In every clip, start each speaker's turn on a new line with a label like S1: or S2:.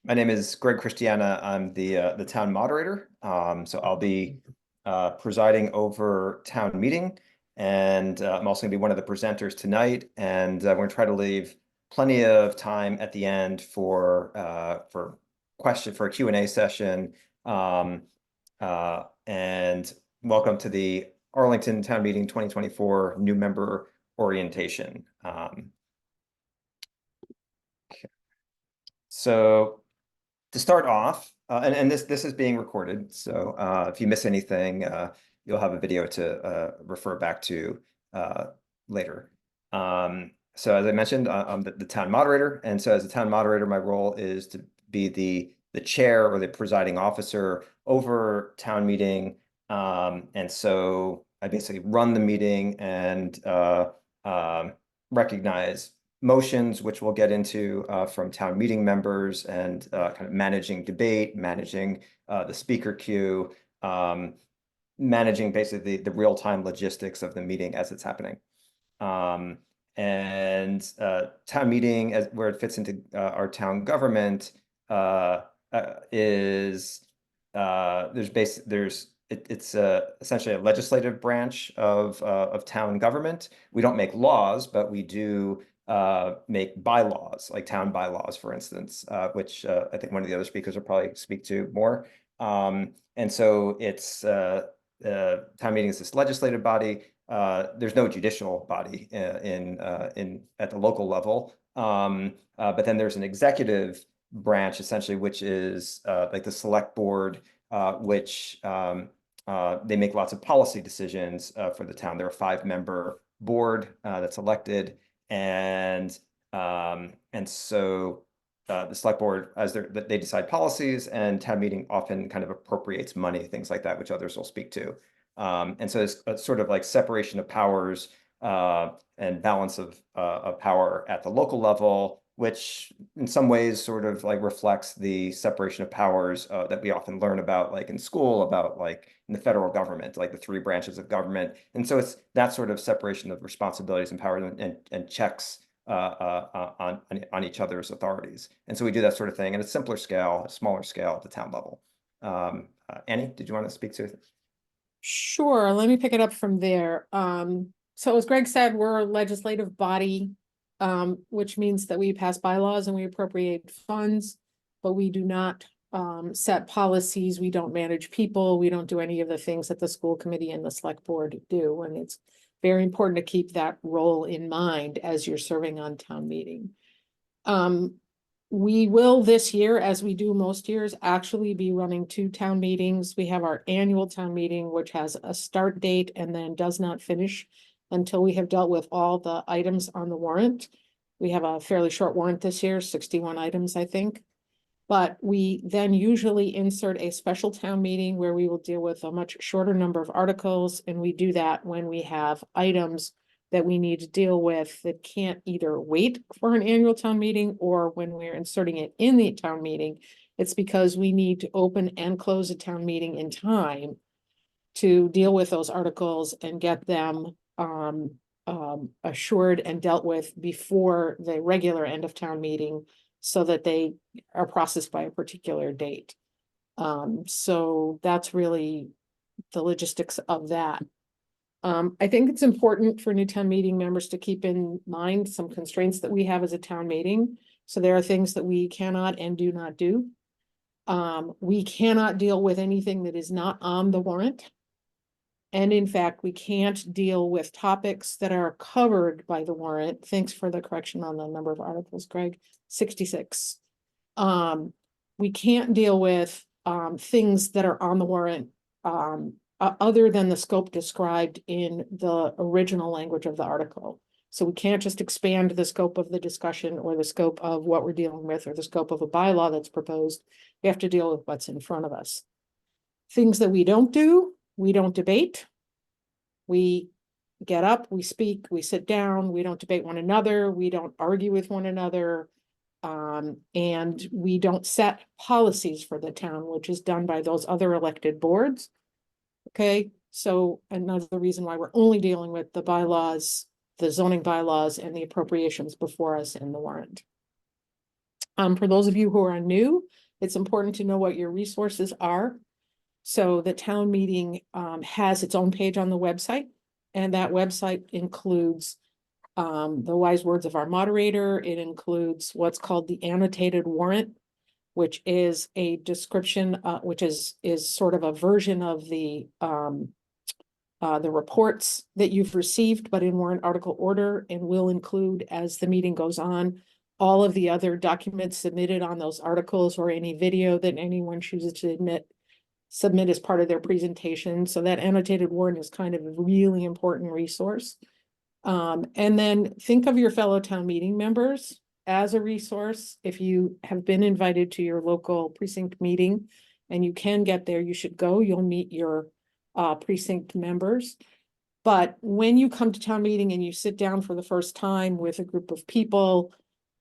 S1: My name is Greg Christiana. I'm the town moderator. So I'll be presiding over town meeting, and I'm also going to be one of the presenters tonight. And we're going to try to leave plenty of time at the end for a Q&A session. And welcome to the Arlington Town Meeting 2024 new member orientation. So. To start off, and this is being recorded, so if you miss anything, you'll have a video to refer back to later. So as I mentioned, I'm the town moderator, and so as the town moderator, my role is to be the chair or the presiding officer over town meeting, and so I basically run the meeting and recognize motions, which we'll get into from town meeting members, and kind of managing debate, managing the speaker queue, managing basically the real-time logistics of the meeting as it's happening. And town meeting, as where it fits into our town government, is it's essentially a legislative branch of town government. We don't make laws, but we do make bylaws, like town bylaws, for instance, which I think one of the other speakers will probably speak to more. And so it's town meeting is this legislative body. There's no judicial body in at the local level, but then there's an executive branch, essentially, which is like the select board, which they make lots of policy decisions for the town. They're a 5-member board that's elected. And so the select board, as they decide policies, and town meeting often kind of appropriates money, things like that, which others will speak to. And so it's a sort of like separation of powers and balance of power at the local level, which in some ways sort of like reflects the separation of powers that we often learn about, like in school, about like in the federal government, like the 3 branches of government. And so it's that sort of separation of responsibilities and powers and checks on each other's authorities. And so we do that sort of thing at a simpler scale, a smaller scale at the town level. Annie, did you want to speak to it?
S2: Sure, let me pick it up from there. So as Greg said, we're a legislative body, which means that we pass bylaws and we appropriate funds, but we do not set policies. We don't manage people. We don't do any of the things that the school committee and the select board do. And it's very important to keep that role in mind as you're serving on town meeting. We will this year, as we do most years, actually be running 2 town meetings. We have our annual town meeting, which has a start date and then does not finish until we have dealt with all the items on the warrant. We have a fairly short warrant this year, 61 items, I think. But we then usually insert a special town meeting where we will deal with a much shorter number of articles. And we do that when we have items that we need to deal with that can't either wait for an annual town meeting, or when we're inserting it in the town meeting, it's because we need to open and close a town meeting in time to deal with those articles and get them assured and dealt with before the regular end of town meeting, so that they are processed by a particular date. So that's really the logistics of that. I think it's important for new town meeting members to keep in mind some constraints that we have as a town meeting. So there are things that we cannot and do not do. We cannot deal with anything that is not on the warrant. And in fact, we can't deal with topics that are covered by the warrant. Thanks for the correction on the number of articles, Greg. 66. We can't deal with things that are on the warrant other than the scope described in the original language of the article. So we can't just expand the scope of the discussion or the scope of what we're dealing with or the scope of a bylaw that's proposed. We have to deal with what's in front of us. Things that we don't do, we don't debate. We get up, we speak, we sit down, we don't debate one another, we don't argue with one another. And we don't set policies for the town, which is done by those other elected boards. Okay, so another reason why we're only dealing with the bylaws, the zoning bylaws, and the appropriations before us in the warrant. For those of you who are new, it's important to know what your resources are. So the town meeting has its own page on the website, and that website includes the wise words of our moderator. It includes what's called the annotated warrant, which is a description, which is sort of a version of the reports that you've received, but in warrant article order, and will include, as the meeting goes on, all of the other documents submitted on those articles, or any video that anyone chooses to submit as part of their presentation. So that annotated warrant is kind of a really important resource. And then think of your fellow town meeting members as a resource. If you have been invited to your local precinct meeting and you can get there, you should go. You'll meet your precinct members. But when you come to town meeting and you sit down for the first time with a group of people,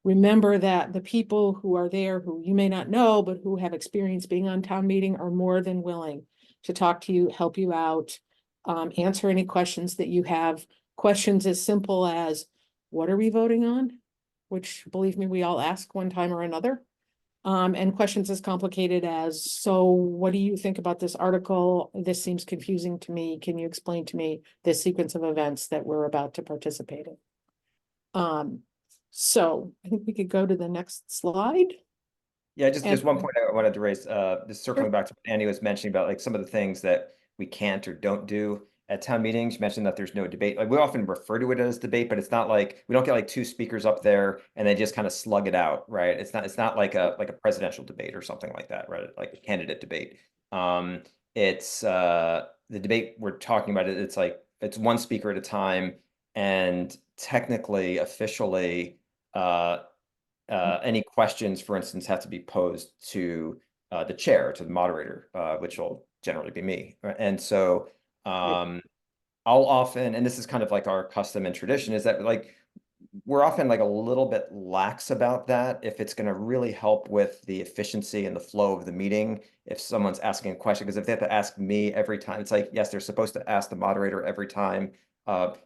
S2: remember that the people who are there, who you may not know, but who have experience being on town meeting, are more than willing to talk to you, help you out, answer any questions that you have. Questions as simple as, what are we voting on? Which, believe me, we all ask one time or another. And questions as complicated as, so what do you think about this article? This seems confusing to me. Can you explain to me the sequence of events that we're about to participate in? So I think we could go to the next slide.
S1: Yeah, just
S2: And
S1: one point I wanted to raise, just
S2: sure.
S1: circling back to what Annie was mentioning about like some of the things that we can't or don't do at town meetings. You mentioned that there's no debate. Like we often refer to it as debate, but it's not like we don't get like two speakers up there and they just kind of slug it out, right? It's not like a presidential debate or something like that, right? Like a candidate debate. It's the debate we're talking about, it's like it's one speaker at a time, and technically, officially, any questions, for instance, have to be posed to the chair, to the moderator, which will generally be me. Right? And so I'll often, and this is kind of like our custom and tradition, is that like we're often like a little bit lax about that if it's going to really help with the efficiency and the flow of the meeting. If someone's asking a question, because if they have to ask me every time, it's like, yes, they're supposed to ask the moderator every time.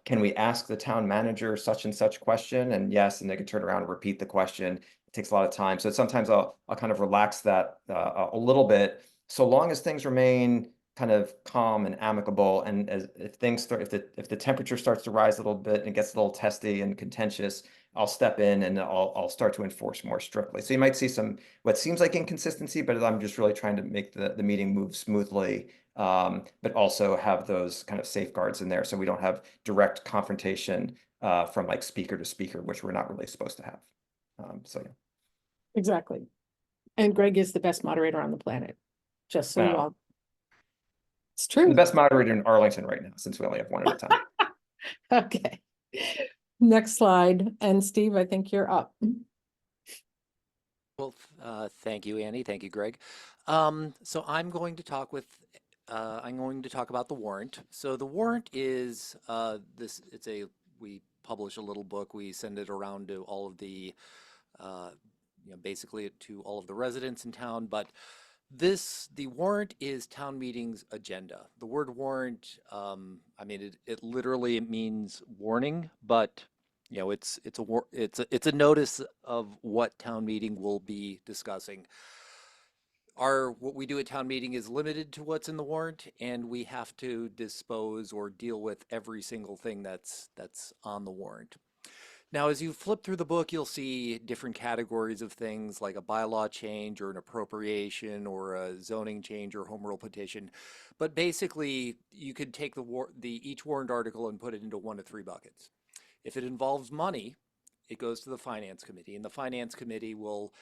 S1: Can we ask the town manager such and such question? And yes, and they can turn around and repeat the question. It takes a lot of time. So sometimes I'll kind of relax that a little bit, so long as things remain kind of calm and amicable. And as if things start, if the temperature starts to rise a little bit and it gets a little testy and contentious, I'll step in and I'll start to enforce more strictly. So you might see some what seems like inconsistency, but I'm just really trying to make the meeting move smoothly, but also have those kind of safeguards in there so we don't have direct confrontation from like speaker to speaker, which we're not really supposed to have. So yeah.
S2: Exactly. And Greg is the best moderator on the planet, just so you
S1: Wow.
S2: all. It's
S1: I'm the
S2: true.
S1: best moderator in Arlington right now, since we only have one at a time.
S2: Okay. Next slide. And Steve, I think you're up.
S3: Well, thank you, Annie. Thank you, Greg. So I'm going to talk about the warrant. So the warrant is we publish a little book. We send it around to all of uh, basically to all of the residents in town. But the warrant is town meeting's agenda. The word warrant, I mean, it literally means warning, but it's a notice of what town meeting will be discussing. What we do at town meeting is limited to what's in the warrant, and we have to dispose or deal with every single thing that's on the warrant. Now, as you flip through the book, you'll see different categories of things like a bylaw change or an appropriation or a zoning change or home rule petition. But basically, you could take each warrant article and put it into one of three buckets. If it involves money, it goes to the finance committee, and the finance committee will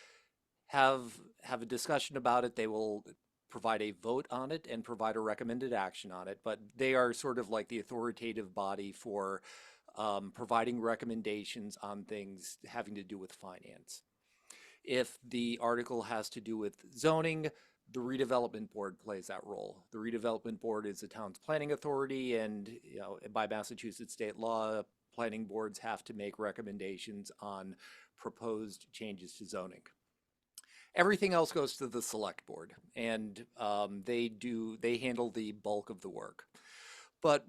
S3: have a discussion about it. They will provide a vote on it and provide a recommended action on it, but they are sort of like the authoritative body for providing recommendations on things having to do with finance. If the article has to do with zoning, the redevelopment board plays that role. The redevelopment board is the town's planning authority, and by Massachusetts state law, planning boards have to make recommendations on proposed changes to zoning. Everything else goes to the select board, and they handle the bulk of the work. But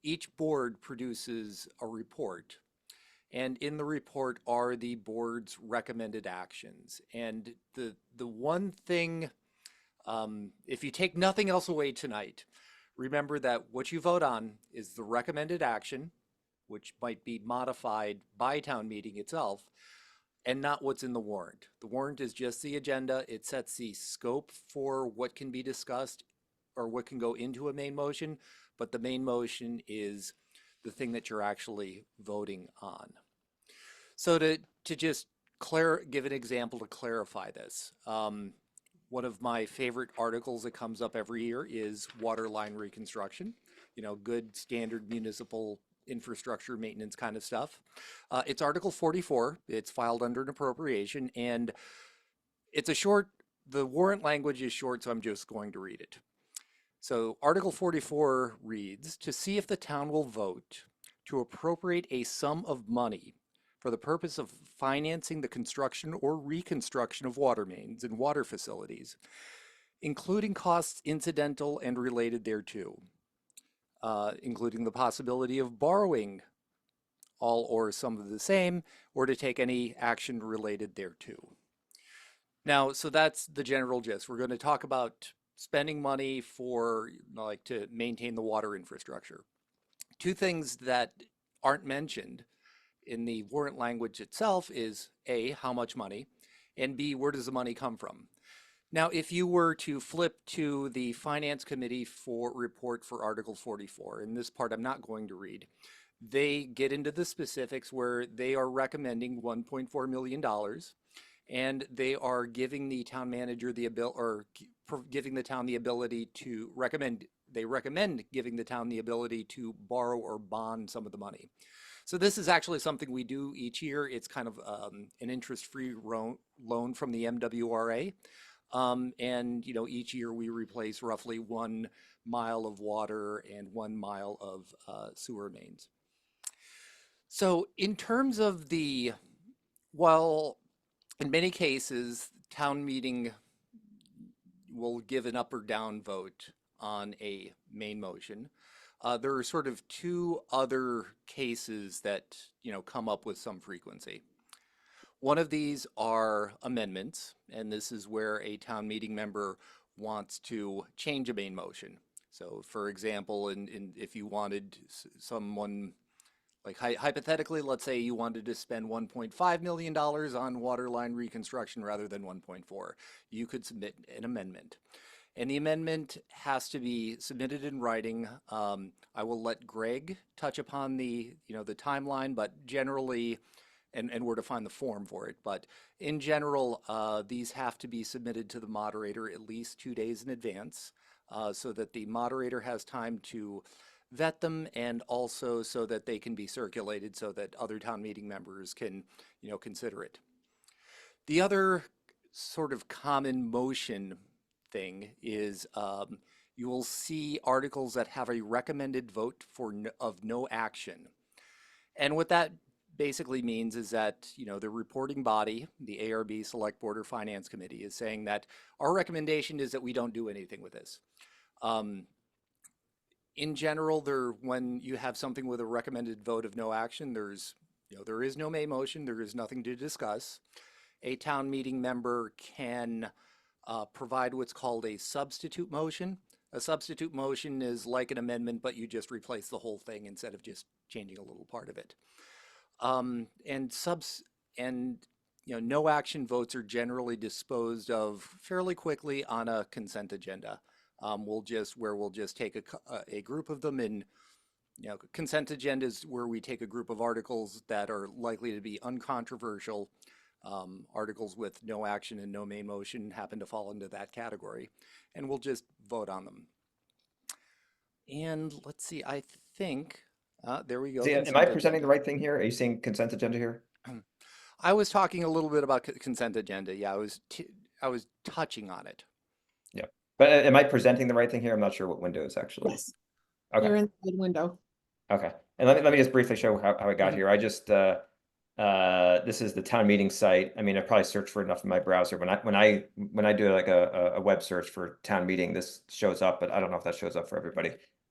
S3: each board produces a report, And in the report are the board's recommended actions. And the one thing, if you take nothing else away tonight, remember that what you vote on is the recommended action, which might be modified by town meeting itself, and not what's in the warrant. The warrant is just the agenda. It sets the scope for what can be discussed or what can go into a main motion, but the main motion is the thing that you're actually voting on. So to just give an example to clarify this, one of my favorite articles that comes up every year is water line reconstruction, good standard municipal infrastructure maintenance kind of stuff. It's Article 44. It's filed under an appropriation, and it's the warrant language is short, so I'm just going to read it. So Article 44 reads, to see if the town will vote to appropriate a sum of money for the purpose of financing the construction or reconstruction of water mains and water facilities, including costs incidental and related thereto, including the possibility of borrowing all or some of the same, or to take any action related thereto. Now, so that's the general gist. We're going to talk about spending money for to maintain the water infrastructure. Two things that aren't mentioned in the warrant language itself is A, how much money, and B, where does the money come from? Now, if you were to flip to the Finance Committee report for Article 44, and this part I'm not going to read, they get into the specifics where they are recommending $1.4 million, and they are giving the town manager the ability, or giving the town the ability to recommend giving the town the ability to borrow or bond some of the money. So this is actually something we do each year. It's kind of an interest-free loan from the MWRA. And each year we replace roughly 1 mile of water and 1 mile of sewer mains. So in terms of well, in many cases, town meeting will give an up or down vote on a main motion. There are sort of two other cases that come up with some frequency. One of these are amendments, and this is where a town meeting member wants to change a main motion. So for example, if you wanted someone, like hypothetically, let's say you wanted to spend $1.5 million on water line reconstruction rather than 1.4, you could submit an amendment. And the amendment has to be submitted in writing. I will let Greg touch upon the timeline, but generally, and where to find the form for it. But in general, these have to be submitted to the moderator at least 2 days in advance, so that the moderator has time to vet them, and also so that they can be circulated so that other town meeting members can, consider it. The other sort of common motion thing is you will see articles that have a recommended vote of no action. And what that basically means is that, the reporting body, the ARB Select Board or Finance Committee, is saying that our recommendation is that we don't do anything with this. In general, when you have something with a recommended vote of no action, there is no main motion, there is nothing to discuss. A town meeting member can provide what's called a substitute motion. A substitute motion is like an amendment, but you just replace the whole thing instead of just changing a little part of it. No action votes are generally disposed of fairly quickly on a consent agenda. We'll just take a group of them in, consent agendas where we take a group of articles that are likely to be uncontroversial. Articles with no action and no main motion happen to fall into that category, and we'll just vote on them. And let's see, I think, there we go.
S1: Am I presenting the right thing here? Are you seeing consent agenda here?
S3: I was talking a little bit about consent agenda. Yeah, I was touching on it.
S1: Yeah, but am I presenting the right thing here? I'm not sure what window is actually.
S2: Yes.
S1: Okay.
S2: You're in the window.
S1: Okay, and let me just briefly show how I got here. I just this is the town meeting site. I mean, I probably searched for enough in my browser. When I do like a web search for town meeting, this shows up, but I don't know if that shows up for everybody.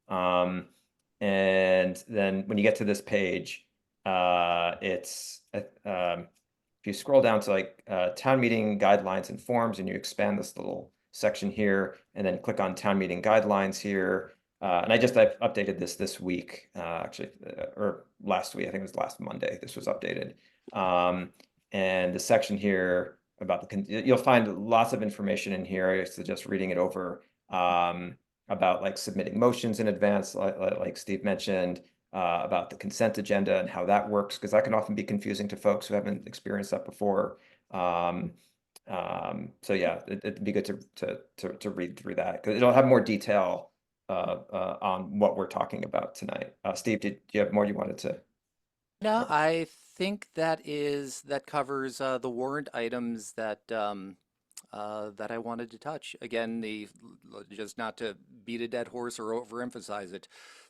S1: And then when you get to this page, it's if you scroll down to like town meeting guidelines and forms, and you expand this little section here, and then click on town meeting guidelines here. And I've updated this week, actually, or last week. I think it was last Monday. This was updated. And the section here about you'll find lots of information in here. I suggest reading it over, about like submitting motions in advance, like Steve mentioned, about the consent agenda and how that works, because that can often be confusing to folks who haven't experienced that before. So yeah, it'd be good to read through that, because it'll have more detail on what we're talking about tonight. Steve, did you have more you wanted to?
S3: No, I think that covers the warrant items that that I wanted to touch. Again, just not to beat a dead horse or overemphasize it,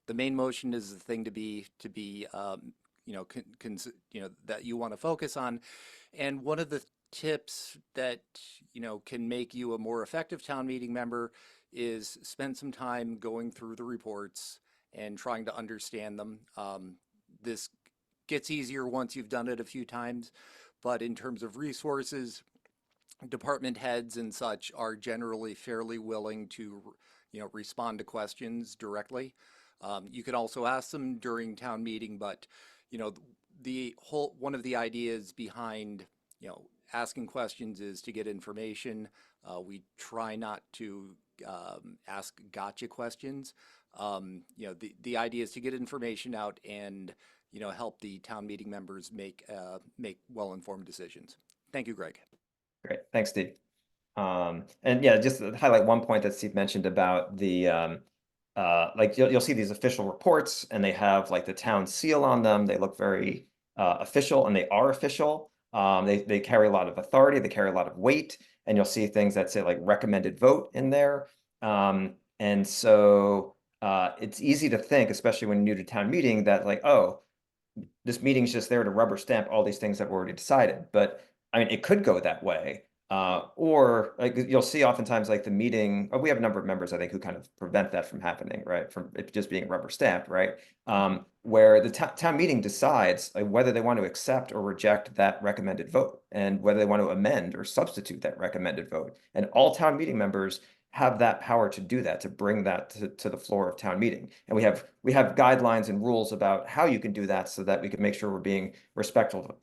S3: the main motion is the thing to be you know, that you want to focus on. And one of the tips that, you know, can make you a more effective town meeting member is spend some time going through the reports and trying to understand them. This gets easier once you've done it a few times, but in terms of resources, department heads and such are generally fairly willing to, you know, respond to questions directly. You can also ask them during town meeting, but, you know, one of the ideas behind, you know, asking questions is to get information. We try not to ask gotcha questions. You know, the idea is to get information out and, you know, help the town meeting members make well-informed decisions. Thank you, Greg.
S1: Great, thanks, Steve. And yeah, just to highlight one point that Steve mentioned about the like you'll see these official reports, and they have like the town seal on them. They look very official, and they are official. They carry a lot of authority, they carry a lot of weight, and you'll see things that say like recommended vote in there. And so it's easy to think, especially when you're new to town meeting, that like, oh, this meeting's just there to rubber stamp all these things that were already decided. But I mean, it could go that way. Or like you'll see oftentimes like the meeting, we have a number of members, I think, who kind of prevent that from happening, right? From it just being rubber stamped, right? Where the town meeting decides whether they want to accept or reject that recommended vote, and whether they want to amend or substitute that recommended vote. And all town meeting members have that power to do that, to bring that to the floor of town meeting. And we have guidelines and rules about how you can do that, so that we can make sure we're being respectful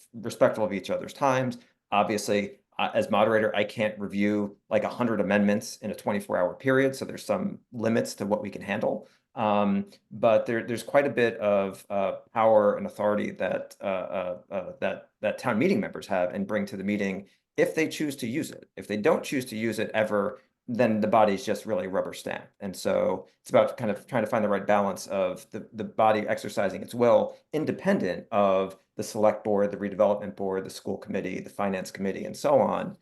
S1: of each other's times. Obviously, as moderator, I can't review like 100 amendments in a 24-hour period, so there's some limits to what we can handle. But there's quite a bit of power and authority that that town meeting members have and bring to the meeting if they choose to use it. If they don't choose to use it ever, then the body's just really rubber stamp. And so it's about kind of trying to find the right balance of the body exercising its will, independent of the select board, the redevelopment board, the school committee, the finance committee, and so on.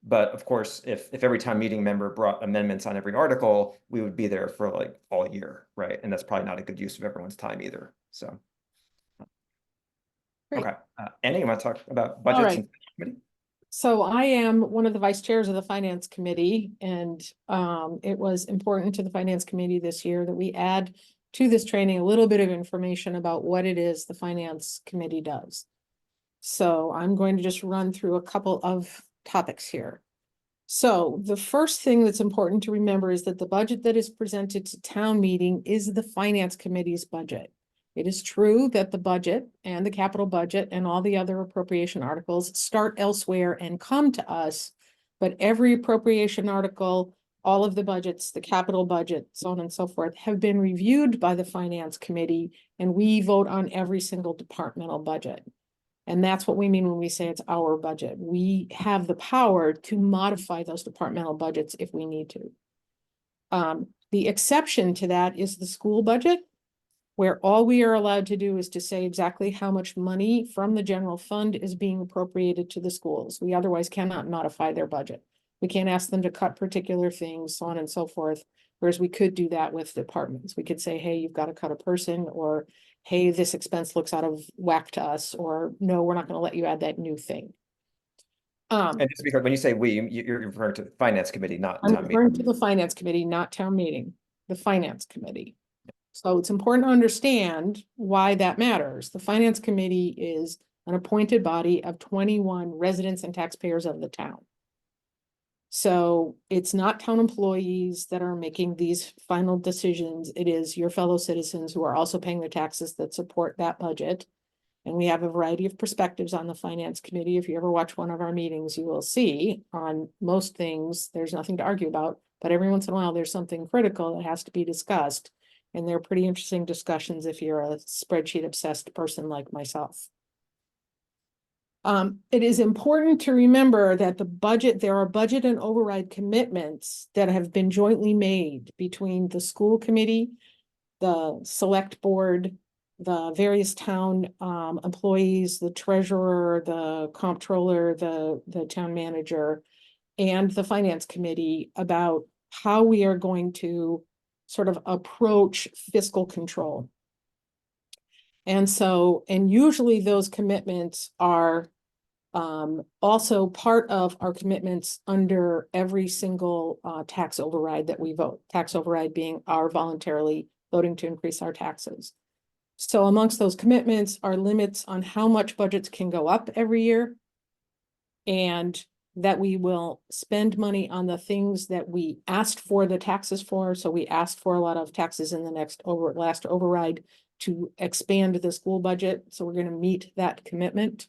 S1: But of course, if every town meeting member brought amendments on every article, we would be there for like all year, right? And that's probably not a good use of everyone's time either. So,
S2: Great.
S1: okay. Annie, you want to talk about
S2: All
S1: budgets
S2: right.
S1: and committee?
S2: So I am one of the vice chairs of the finance committee, and it was important to the finance committee this year that we add to this training a little bit of information about what it is the finance committee does. So I'm going to just run through a couple of topics here. So the first thing that's important to remember is that the budget that is presented to town meeting is the finance committee's budget. It is true that the budget and the capital budget and all the other appropriation articles start elsewhere and come to us, but every appropriation article, all of the budgets, the capital budget, so on and so forth, have been reviewed by the finance committee, and we vote on every single departmental budget. And that's what we mean when we say it's our budget. We have the power to modify those departmental budgets if we need to. The exception to that is the school budget, where all we are allowed to do is to say exactly how much money from the general fund is being appropriated to the schools. We otherwise cannot modify their budget. We can't ask them to cut particular things, so on and so forth. Whereas we could do that with departments. We could say, hey, you've got to cut a person, or hey, this expense looks out of whack to us, or no, we're not going to let you add that new thing.
S1: And just because when you say we, you're referring to the finance committee, not
S2: I'm
S1: town meeting.
S2: referring to the finance committee, not town meeting, the finance committee. So it's important to understand why that matters. The Finance Committee is an appointed body of 21 residents and taxpayers of the town. So it's not town employees that are making these final decisions. It is your fellow citizens who are also paying the taxes that support that budget. And we have a variety of perspectives on the Finance Committee. If you ever watch one of our meetings, you will see on most things, there's nothing to argue about, but every once in a while, there's something critical that has to be discussed. And they're pretty interesting discussions if you're a spreadsheet obsessed person like myself. It is important to remember that there are budget and override commitments that have been jointly made between the school committee, the select board, the various town employees, the treasurer, the comptroller, the town manager, and the finance committee about how we are going to sort of approach fiscal control. And usually those commitments are also part of our commitments under every single tax override that we vote. Tax override being our voluntarily voting to increase our taxes. So amongst those commitments are limits on how much budgets can go up every year, and that we will spend money on the things that we asked for the taxes for. So we asked for a lot of taxes in the last override to expand the school budget. So we're going to meet that commitment.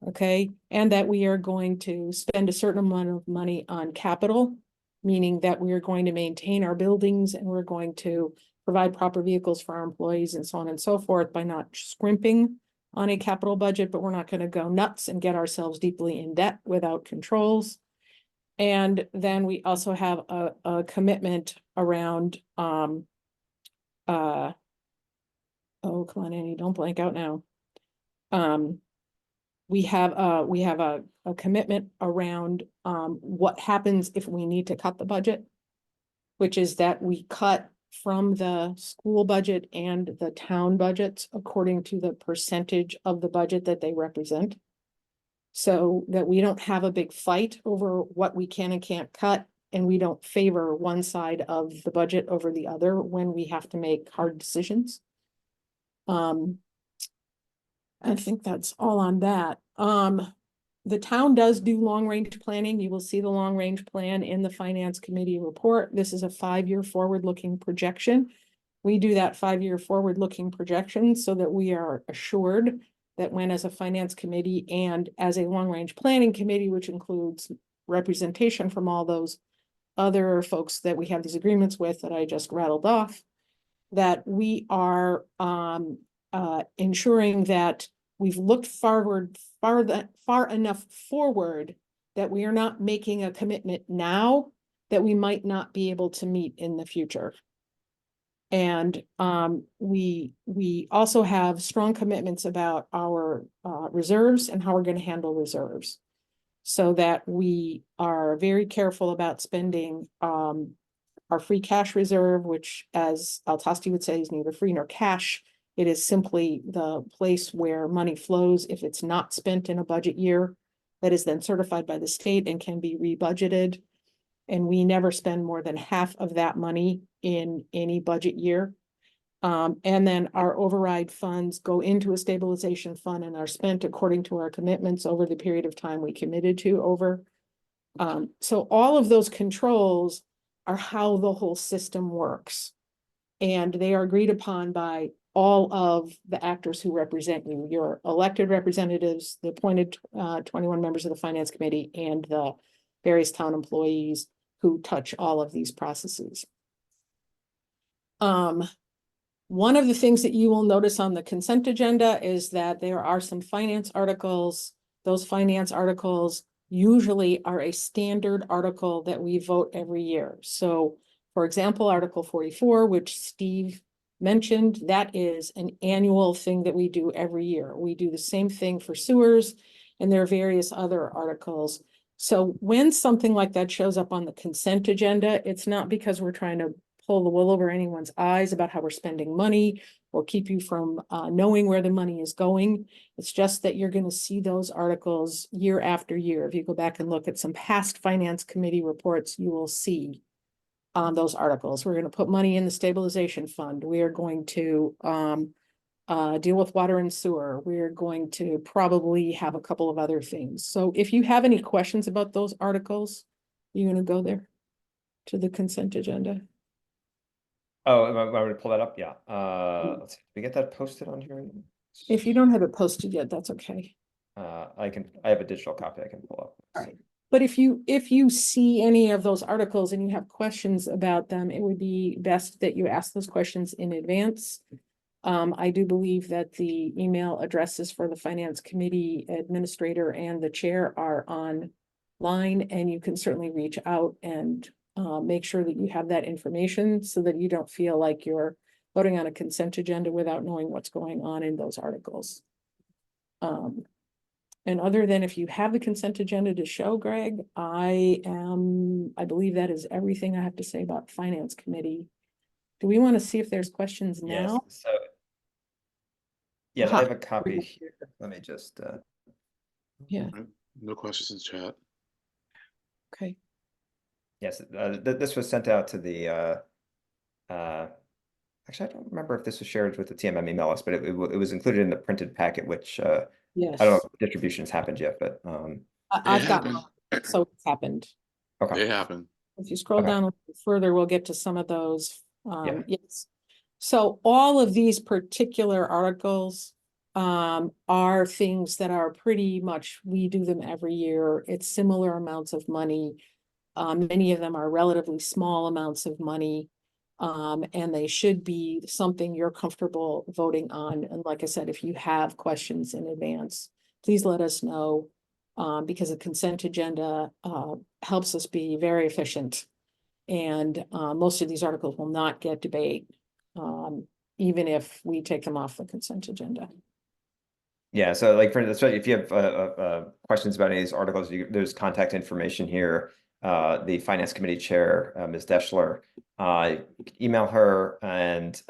S2: Okay, and that we are going to spend a certain amount of money on capital, meaning that we are going to maintain our buildings and we're going to provide proper vehicles for our employees and so on and so forth by not scrimping on a capital budget, but we're not going to go nuts and get ourselves deeply in debt without controls. And then we also have a commitment around, oh, come on, Annie, don't blank out now. We have a commitment around what happens if we need to cut the budget, which is that we cut from the school budget and the town budgets according to the percentage of the budget that they represent. So that we don't have a big fight over what we can and can't cut, and we don't favor one side of the budget over the other when we have to make hard decisions. I think that's all on that. The town does do long-range planning. You will see the long-range plan in the Finance Committee report. This is a 5-year forward-looking projection. We do that 5-year forward-looking projection so that we are assured that when as a Finance Committee and as a long-range planning committee, which includes representation from all those other folks that we have these agreements with that I just rattled off, that we are ensuring that we've looked far enough forward that we are not making a commitment now that we might not be able to meet in the future. And we also have strong commitments about our reserves and how we're going to handle reserves, so that we are very careful about spending our free cash reserve, which, as Altasti would say, is neither free nor cash. It is simply the place where money flows if it's not spent in a budget year, that is then certified by the state and can be rebudgeted. And we never spend more than half of that money in any budget year. And then our override funds go into a stabilization fund and are spent according to our commitments over the period of time we committed to over. So all of those controls are how the whole system works. And they are agreed upon by all of the actors who represent you, your elected representatives, the appointed 21 members of the Finance Committee, and the various town employees who touch all of these processes. One of the things that you will notice on the consent agenda is that there are some finance articles. Those finance articles usually are a standard article that we vote every year. So, for example, Article 44, which Steve mentioned, that is an annual thing that we do every year. We do the same thing for sewers, and there are various other articles. So when something like that shows up on the consent agenda, it's not because we're trying to pull the wool over anyone's eyes about how we're spending money or keep you from knowing where the money is going. It's just that you're going to see those articles year after year. If you go back and look at some past Finance Committee reports, you will see on those articles. We're going to put money in the stabilization fund. We are going to deal with water and sewer. We're going to probably have a couple of other things. So if you have any questions about those articles, you're going to go there to the consent agenda.
S1: Oh, am I going to pull that up? Yeah. Let's see. Did we get that posted on here?
S2: If you don't have it posted yet, that's okay.
S1: I have a digital copy I can pull up.
S2: All right. But if you see any of those articles and you have questions about them, it would be best that you ask those questions in advance. I do believe that the email addresses for the finance committee administrator and the chair are online, and you can certainly reach out and make sure that you have that information so that you don't feel like you're voting on a consent agenda without knowing what's going on in those articles. And other than if you have the consent agenda to show, Greg, I believe that is everything I have to say about finance committee. Do we want to see if there's questions
S1: Yes.
S2: now?
S1: So yes, I
S2: Aha.
S1: have a copy here. Let me just
S2: Yeah,
S4: No questions in chat.
S2: okay.
S1: yes, this was sent out to the actually I don't remember if this was shared with the TMM email list, but it was included in the printed packet, which
S2: Yes.
S1: I don't know if distribution's happened yet, but
S2: I've got
S4: happened.
S2: one, so it's happened.
S1: okay.
S4: It happened.
S2: If you scroll
S1: Okay.
S2: down a little further, we'll get to some of those.
S1: Yeah.
S2: Yes. So all of these particular articles are things that are pretty much, we do them every year. It's similar amounts of money. Many of them are relatively small amounts of money. And they should be something you're comfortable voting on. And like I said, if you have questions in advance, please let us know. Because the consent agenda helps us be very efficient. And most of these articles will not get debate, even if we take them off the consent agenda.
S1: Yeah, so like for instance, if you have questions about any of these articles, there's contact information here. The finance committee chair, Ms. Deschler, email her and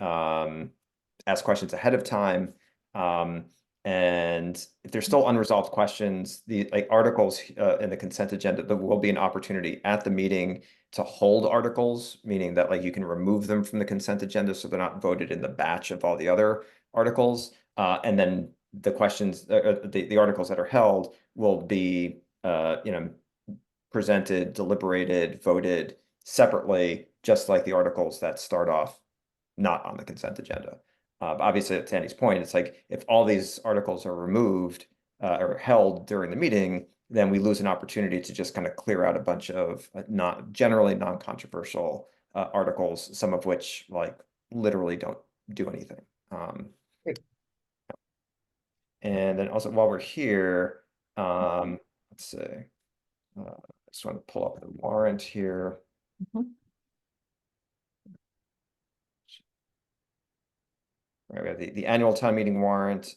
S1: ask questions ahead of time. And if there's still unresolved questions, the articles in the consent agenda, there will be an opportunity at the meeting to hold articles, meaning that like you can remove them from the consent agenda so they're not voted in the batch of all the other articles. And then the questions, the articles that are held will be, presented, deliberated, voted separately, just like the articles that start off not on the consent agenda. Obviously, at Sandy's point, it's like if all these articles are removed or held during the meeting, then we lose an opportunity to just kind of clear out a bunch of generally non-controversial articles, some of which like literally don't do anything.
S2: Great.
S1: And then also while we're here, let's see. I just want to pull up the warrant here.
S2: Mhm.
S1: Right, we have the annual town meeting warrant,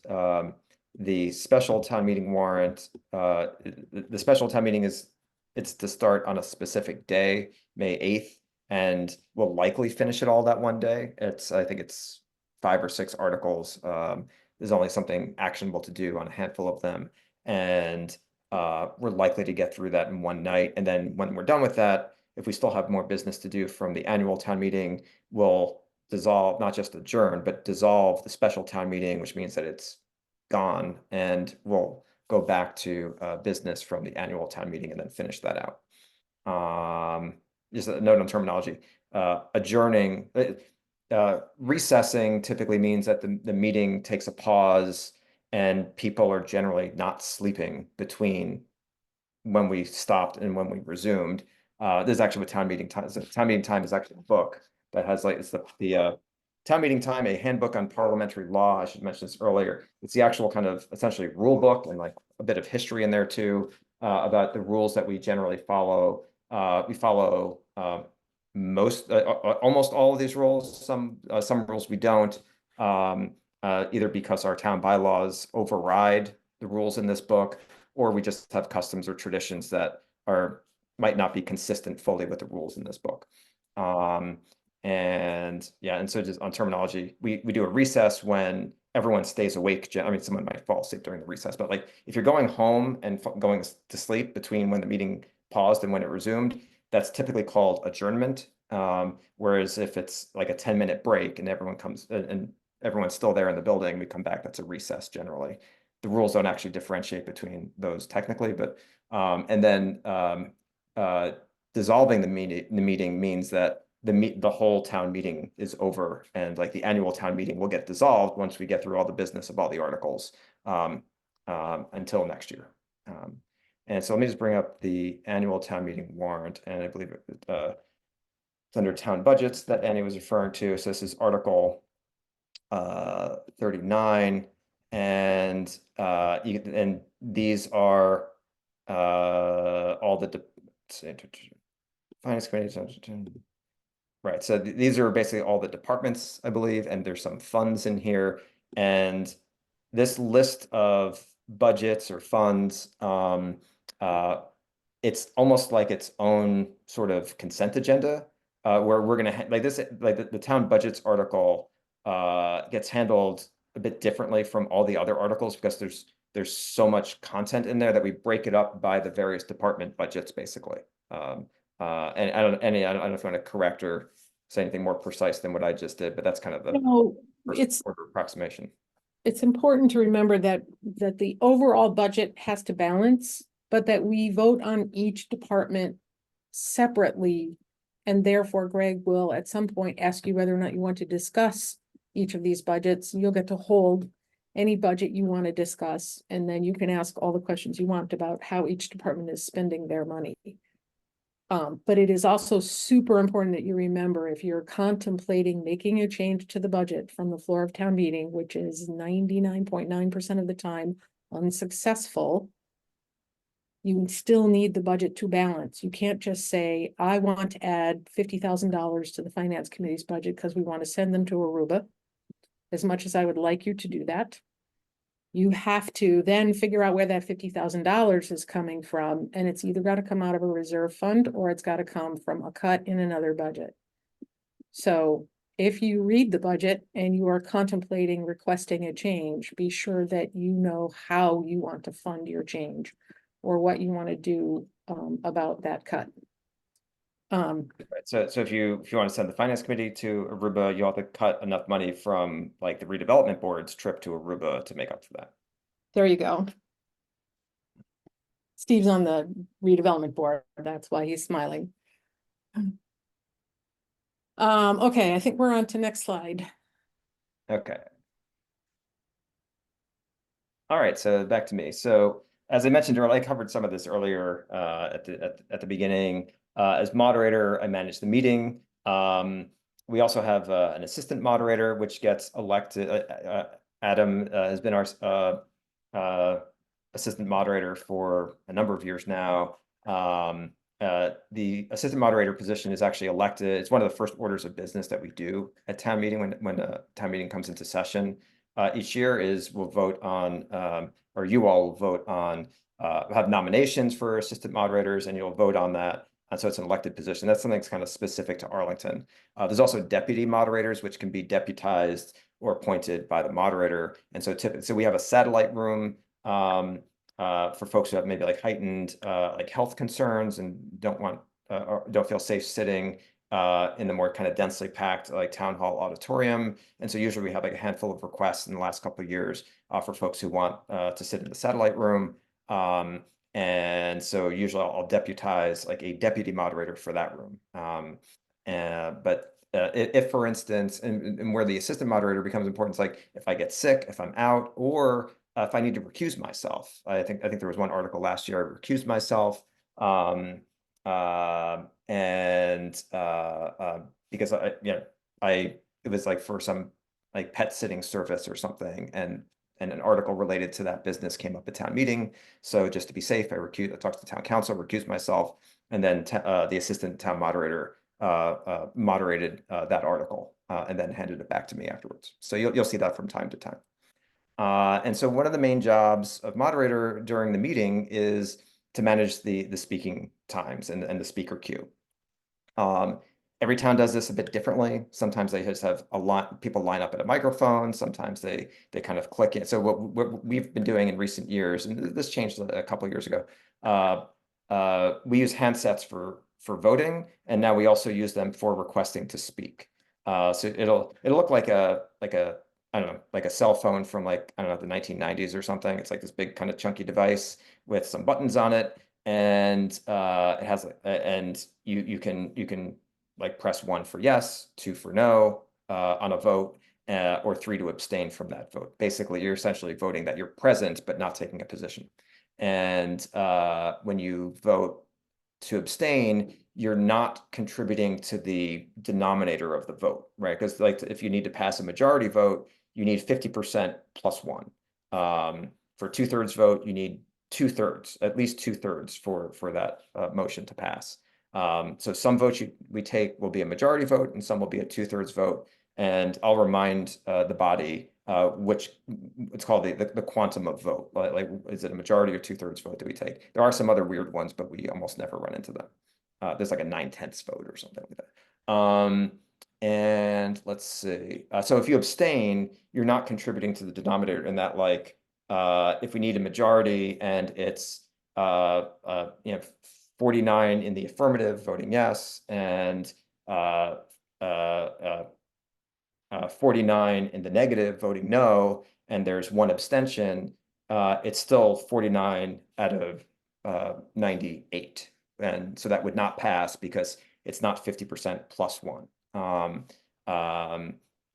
S1: the special town meeting warrant. The special town meeting it's to start on a specific day, May 8th, and we'll likely finish it all that one day. I think it's 5 or 6 articles. There's only something actionable to do on a handful of them, and we're likely to get through that in one night. And then when we're done with that, if we still have more business to do from the annual town meeting, we'll dissolve, not just adjourn, but dissolve the special town meeting, which means that it's gone, and we'll go back to business from the annual town meeting and then finish that out. Just a note on terminology. Adjourning, recessing typically means that the meeting takes a pause and people are generally not sleeping between when we stopped and when we resumed. This is actually what town meeting time is. Town meeting time is actually a book that has like, it's the town meeting time, a handbook on parliamentary law. I should mention this earlier. It's the actual kind of essentially rule book and like a bit of history in there too, about the rules that we generally follow. We follow almost all of these rules. Some rules we don't, either because our town bylaws override the rules in this book, or we just have customs or traditions that might not be consistent fully with the rules in this book. And yeah, and so just on terminology, we do a recess when everyone stays awake. I mean, someone might fall asleep during the recess, but like if you're going home and going to sleep between when the meeting paused and when it resumed, that's typically called adjournment. Whereas if it's like a 10-minute break and everyone comes and everyone's still there in the building, we come back, that's a recess generally. The rules don't actually differentiate between those technically, but and then dissolving the meeting means that the whole town meeting is over, and like the annual town meeting will get dissolved once we get through all the business of all the articles until next year. And so let me just bring up the annual town meeting warrant, and I believe it's under town budgets that Annie was referring to. So this is Article 39, and these are all the finance committee. Right, so these are basically all the departments, I believe, and there's some funds in here. And this list of budgets or funds, it's almost like its own sort of consent agenda, where we're gonna like this, like the town budgets article gets handled a bit differently from all the other articles because there's so much content in there that we break it up by the various department budgets, basically. And I don't know if you want to correct or say anything more precise than what I just did, but that's kind of the
S2: No,
S1: first
S2: it's
S1: order approximation.
S2: it's important to remember that the overall budget has to balance, but that we vote on each department separately. And therefore, Greg will at some point ask you whether or not you want to discuss each of these budgets. You'll get to hold any budget you want to discuss, and then you can ask all the questions you want about how each department is spending their money. But it is also super important that you remember, if you're contemplating making a change to the budget from the floor of town meeting, which is 99.9% of the time unsuccessful, you still need the budget to balance. You can't just say, I want to add $50,000 to the finance committee's budget because we want to send them to Aruba. As much as I would like you to do that, you have to then figure out where that $50,000 is coming from, and it's either got to come out of a reserve fund or it's got to come from a cut in another budget. So if you read the budget and you are contemplating requesting a change, be sure that you know how you want to fund your change or what you want to do about that cut.
S1: Right. So if you want to send the finance committee to Aruba, you have to cut enough money from like the redevelopment board's trip to Aruba to make up for that.
S2: There you go. Steve's on the redevelopment board. That's why he's smiling. Okay, I think we're on to next slide.
S1: Okay. All right, so back to me. So as I mentioned earlier, I covered some of this earlier at the beginning. As moderator, I manage the meeting. We also have an assistant moderator, which gets elected. Adam has been our assistant moderator for a number of years now. The assistant moderator position is actually elected. It's one of the first orders of business that we do at town meeting when a town meeting comes into session each year is we'll vote on, or you all will vote on, have nominations for assistant moderators, and you'll vote on that. And so it's an elected position. That's something that's kind of specific to Arlington. There's also deputy moderators, which can be deputized or appointed by the moderator. And so so we have a satellite room for folks who have maybe like heightened like health concerns and don't feel safe sitting in the more kind of densely packed like town hall auditorium. And so usually we have like a handful of requests in the last couple of years for folks who want to sit in the satellite room. And so usually I'll deputize like a deputy moderator for that room. But if for instance, and where the assistant moderator becomes important, it's like if I get sick, if I'm out, or if I need to recuse myself. I think there was one article last year I recused myself. Because it was like for some like pet sitting service or something, and an article related to that business came up at town meeting. So just to be safe, I talked to the town council, recused myself, and then the assistant town moderator moderated that article and then handed it back to me afterwards. So you'll see that from time to time. And so one of the main jobs of moderator during the meeting is to manage the speaking times and the speaker queue. Every town does this a bit differently. Sometimes they just have a lot people line up at a microphone. Sometimes they kind of click it. So what we've been doing in recent years, and this changed a couple of years ago, we use handsets for for voting, and now we also use them for requesting to speak. So it'll look like a I don't know, like a cell phone from like, I don't know, the 1990s or something. It's like this big kind of chunky device with some buttons on it, and it has and you can like press 1 for yes, 2 for no on a vote, or 3 to abstain from that vote. Basically, you're essentially voting that you're present but not taking a position. And when you vote to abstain, you're not contributing to the denominator of the vote, right? Because like if you need to pass a majority vote, you need 50% plus 1. For 2/3 vote, you need 2/3, at least 2/3 for that motion to pass. So some votes we take will be a majority vote, and some will be a 2/3 vote. And I'll remind the body which it's called the quantum of vote. Like, is it a majority or 2/3 vote that we take? There are some other weird ones, but we almost never run into them. There's like a 9/10 vote or something like that. And let's see. So if you abstain, you're not contributing to the denominator in that, like, if we need a majority and it's 49 in the affirmative voting yes, and 49 in the negative voting no, and there's 1 abstention, it's still 49 out of 98. And so that would not pass because it's not 50% plus 1.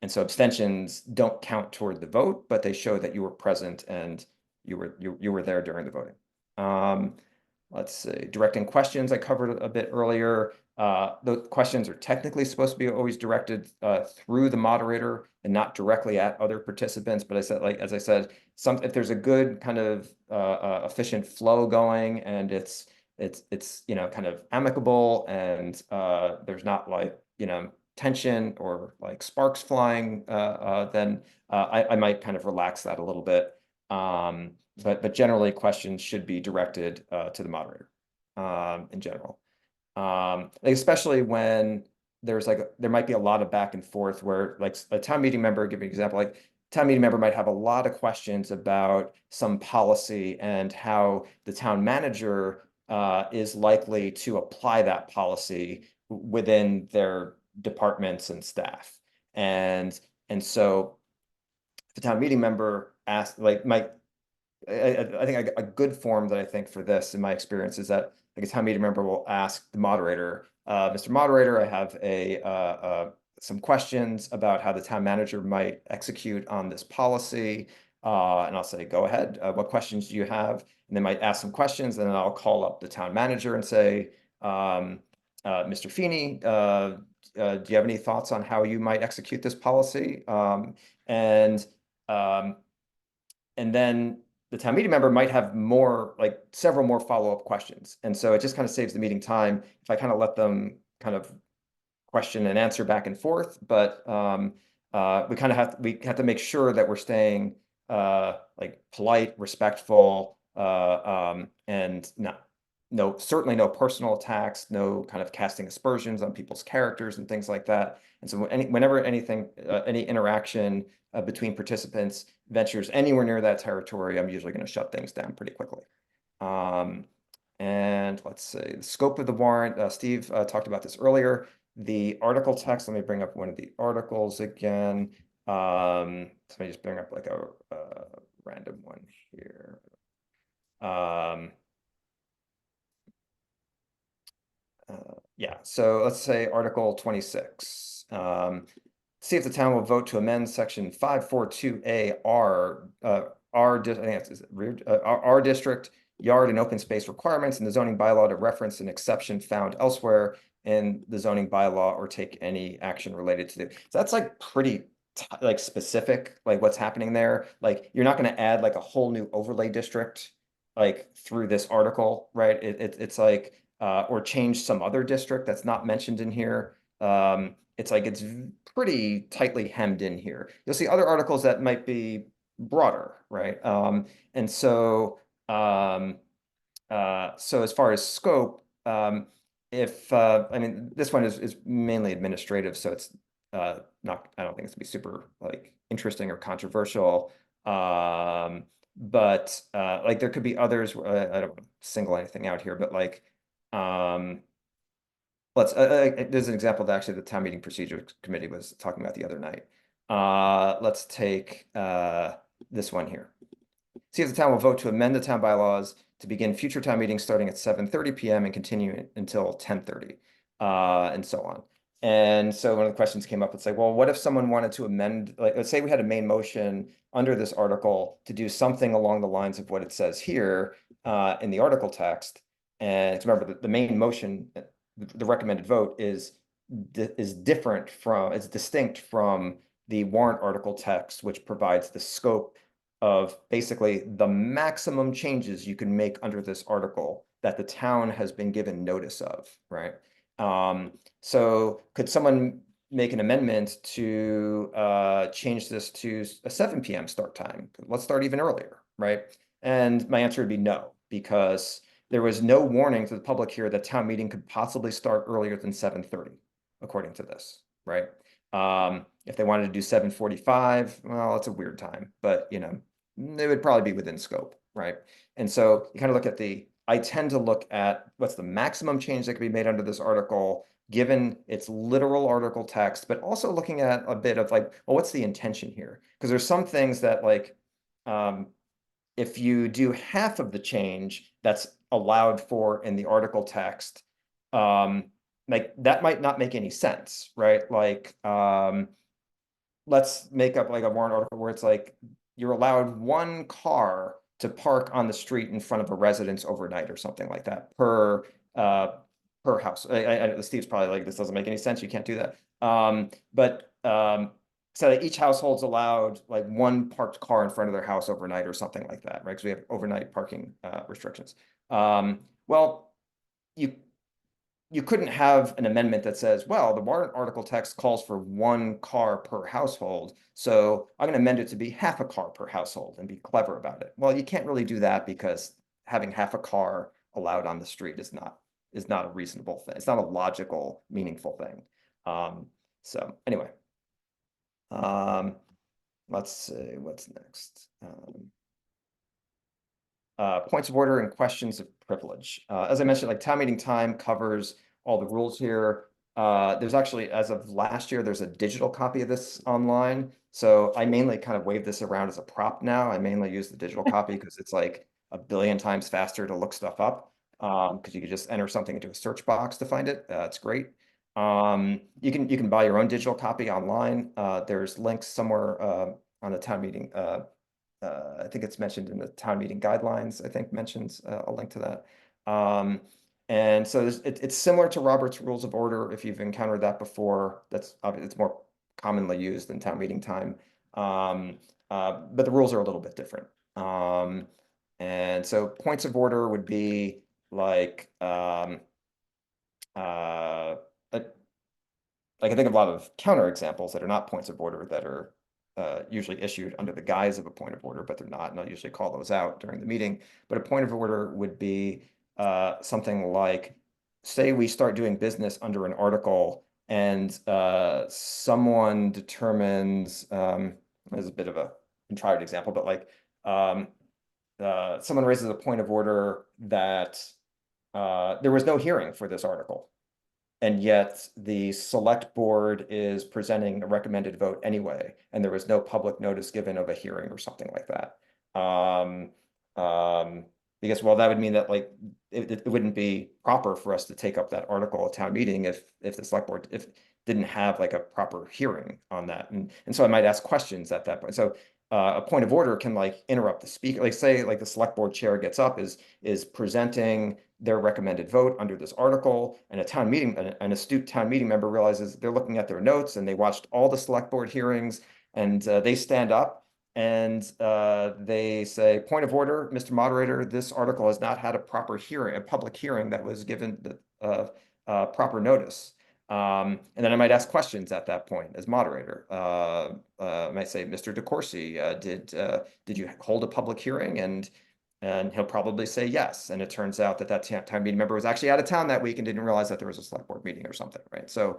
S1: And so abstentions don't count toward the vote, but they show that you were present and you were there during the voting. Let's see, directing questions I covered a bit earlier. The questions are technically supposed to be always directed through the moderator and not directly at other participants. But I said, like, as I said, if there's a good kind of efficient flow going, and it's kind of amicable, and there's not like tension or like sparks flying, then I might kind of relax that a little bit. But generally, questions should be directed to the moderator in general. Especially when there's there might be a lot of back and forth where, like, a town meeting member, give you an example, like town meeting member might have a lot of questions about some policy and how the town manager is likely to apply that policy within their departments and staff. And so the town meeting member asked, like, I think a good form that I think for this, in my experience, is that like a town meeting member will ask the moderator, Mr. Moderator, I have some questions about how the town manager might execute on this policy. And I'll say, go ahead. What questions do you have? And they might ask some questions, and then I'll call up the town manager and say, Mr. Feeney, do you have any thoughts on how you might execute this policy? And then the town meeting member might have several more follow-up questions. And so it just kind of saves the meeting time if I kind of let them kind of question and answer back and forth. But we have to make sure that we're staying like polite, respectful, and certainly no personal attacks, no kind of casting aspersions on people's characters and things like that. And so whenever any interaction between participants ventures anywhere near that territory, I'm usually going to shut things down pretty quickly. And let's see, the scope of the warrant. Steve talked about this earlier. The article text, let me bring up one of the articles again. Let me just bring up like a random one here. Yeah, so let's say Article 26. See if the town will vote to amend Section 542A R district yard and open space requirements in the zoning bylaw to reference an exception found elsewhere in the zoning bylaw or take any action related to it. So that's like pretty like specific, like what's happening there. Like you're not going to add like a whole new overlay district like through this article, right? It's like or change some other district that's not mentioned in here. It's like it's pretty tightly hemmed in here. You'll see other articles that might be broader, right? And so so as far as scope, I mean, this one is mainly administrative, so it's not, I don't think it's gonna be super like interesting or controversial. But like there could be others. I don't single anything out here, but like let's, there's an example that actually the town meeting procedure committee was talking about the other night. Let's take this one here. See if the town will vote to amend the town bylaws to begin future town meetings starting at 7:30 p.m. and continue until 10:30, and so on. And so one of the questions came up, it's like, well, what if someone wanted to amend, like, let's say we had a main motion under this article to do something along the lines of what it says here in the article text. And remember, the main motion, the recommended vote is different from, it's distinct from the warrant article text, which provides the scope of basically the maximum changes you can make under this article that the town has been given notice of, right? So could someone make an amendment to change this to a 7 p.m. start time? Let's start even earlier, right? And my answer would be no, because there was no warning to the public here that town meeting could possibly start earlier than 7:30, according to this, right? If they wanted to do 7:45, well, it's a weird time, but you know, they would probably be within scope, right? And so you kind of look at I tend to look at what's the maximum change that could be made under this article, given its literal article text, but also looking at a bit of like, well, what's the intention here? Because there's some things that like, if you do half of the change that's allowed for in the article text, like that might not make any sense, right? Like, let's make up like a warrant article where it's like you're allowed one car to park on the street in front of a residence overnight or something like that per house. Steve's probably like, this doesn't make any sense. You can't do that. So that each household's allowed like one parked car in front of their house overnight or something like that, right? Because we have overnight parking restrictions. Well, you couldn't have an amendment that says, well, the warrant article text calls for one car per household, so I'm going to amend it to be half a car per household and be clever about it. Well, you can't really do that because having half a car allowed on the street is not a reasonable thing. It's not a logical, meaningful thing. So anyway, let's see what's next. Points of order and questions of privilege. As I mentioned, like town meeting time covers all the rules here. There's actually, as of last year, there's a digital copy of this online. So I mainly kind of wave this around as a prop now. I mainly use the digital copy because it's like a billion times faster to look stuff up. Because you could just enter something into a search box to find it. It's great. You can buy your own digital copy online. There's links somewhere on the town meeting I think it's mentioned in the town meeting guidelines, I think mentions a link to that. And so it's similar to Robert's Rules of Order. If you've encountered that before, that's obviously it's more commonly used than town meeting time. But the rules are a little bit different. And so points of order would be like, I can think of a lot of counter examples that are not points of order that are usually issued under the guise of a point of order, but they're not, and I'll usually call those out during the meeting. But a point of order would be something like, say we start doing business under an article and someone determines, there's a bit of a contrived example, but like someone raises a point of order that there was no hearing for this article. And yet the select board is presenting a recommended vote anyway, and there was no public notice given of a hearing or something like that. Because, well, that would mean that like it wouldn't be proper for us to take up that article at town meeting if the select board didn't have like a proper hearing on that. And so I might ask questions at that point. So a point of order can like interrupt the speaker. Like say like the select board chair gets up, is presenting their recommended vote under this article, and an astute town meeting member realizes they're looking at their notes and they watched all the select board hearings, and they stand up and they say, point of order, Mr. Moderator, this article has not had a proper hearing, a public hearing that was given the proper notice. And then I might ask questions at that point as moderator. I might say, Mr. DeCourcy, did you hold a public hearing? And he'll probably say yes. And it turns out that town meeting member was actually out of town that week and didn't realize that there was a select board meeting or something, right? So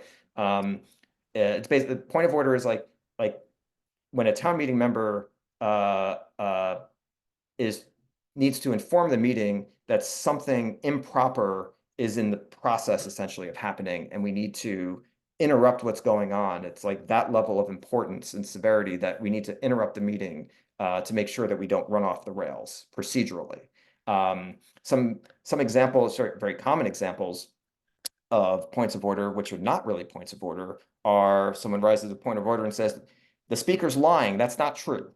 S1: it's basically, the point of order is like when a town meeting member needs to inform the meeting that something improper is in the process essentially of happening, and we need to interrupt what's going on. It's like that level of importance and severity that we need to interrupt the meeting to make sure that we don't run off the rails procedurally. Some examples, very common examples of points of order, which are not really points of order, are someone rises a point of order and says, the speaker's lying. That's not true.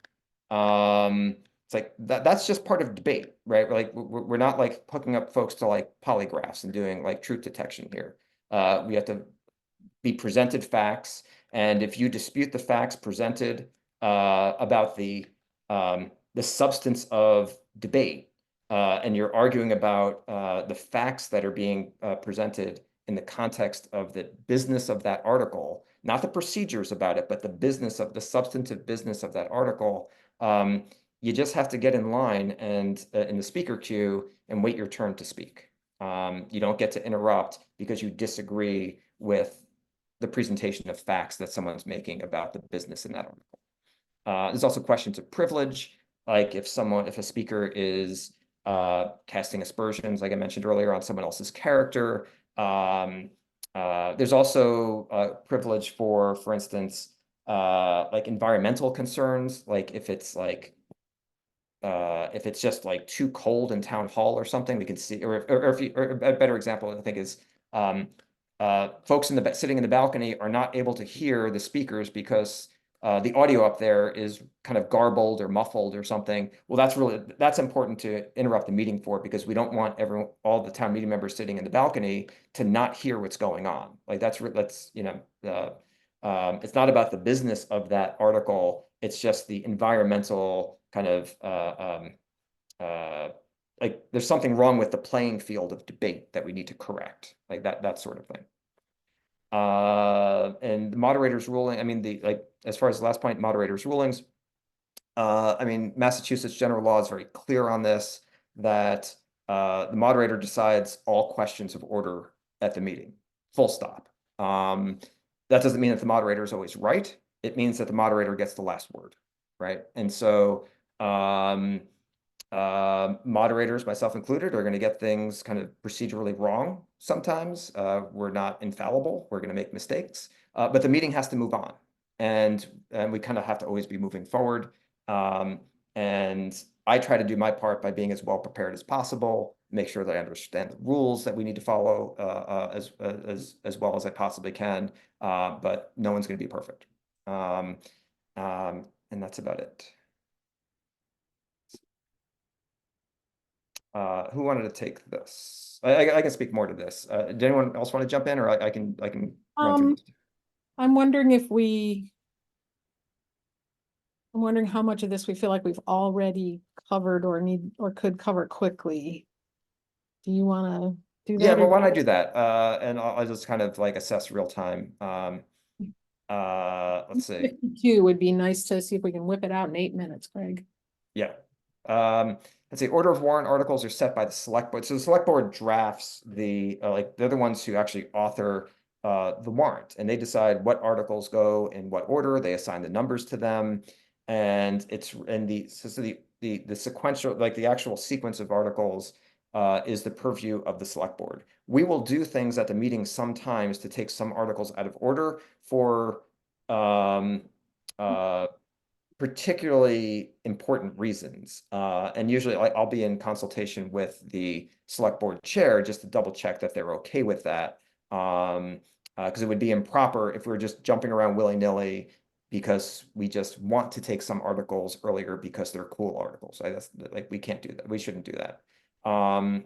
S1: It's like that's just part of debate, right? We're not like hooking up folks to like polygraphs and doing like truth detection here. We have to be presented facts, and if you dispute the facts presented about the substance of debate, and you're arguing about the facts that are being presented in the context of the business of that article, not the procedures about it, but the business of the substantive business of that article, you just have to get in line and in the speaker queue and wait your turn to speak. You don't get to interrupt because you disagree with the presentation of facts that someone's making about the business in that article. There's also questions of privilege, like if a speaker is casting aspersions, like I mentioned earlier, on someone else's character. There's also privilege for instance, like environmental concerns, like if it's just like too cold in town hall or something, we can see, or a better example, I think, is folks sitting in the balcony are not able to hear the speakers because the audio up there is kind of garbled or muffled or something. Well, that's important to interrupt the meeting for, because we don't want all the town meeting members sitting in the balcony to not hear what's going on. Like it's not about the business of that article. It's just the environmental kind of like there's something wrong with the playing field of debate that we need to correct, like that sort of thing. And the moderator's ruling, I mean, as far as the last point, moderator's rulings, I mean, Massachusetts general law is very clear on this, that the moderator decides all questions of order at the meeting, full stop. That doesn't mean that the moderator is always right. It means that the moderator gets the last word, right? And so moderators, myself included, are going to get things kind of procedurally wrong sometimes. We're not infallible. We're going to make mistakes, but the meeting has to move on, and we kind of have to always be moving forward. And I try to do my part by being as well prepared as possible, make sure that I understand the rules that we need to follow as well as I possibly can. But no one's going to be perfect. And that's about it. Who wanted to take this? I can speak more to this. Did anyone else want to jump in, or I can run through this?
S2: I'm wondering I'm wondering how much of this we feel like we've already covered or could cover quickly. Do you want to do that?
S1: Yeah, well, why don't I do that? And I'll just kind of like assess real time. Let's see.
S2: 52 would be nice to see if we can whip it out in 8 minutes, Craig.
S1: Yeah. Let's see, order of warrant articles are set by the select board. So the select board drafts like they're the ones who actually author the warrant, and they decide what articles go in what order. They assign the numbers to them, and the sequential, like the actual sequence of articles is the purview of the select board. We will do things at the meeting sometimes to take some articles out of order for particularly important reasons. And usually I'll be in consultation with the select board chair just to double check that they're okay with that. Because it would be improper if we were just jumping around willy-nilly because we just want to take some articles earlier because they're cool articles. Like we can't do that. We shouldn't do that.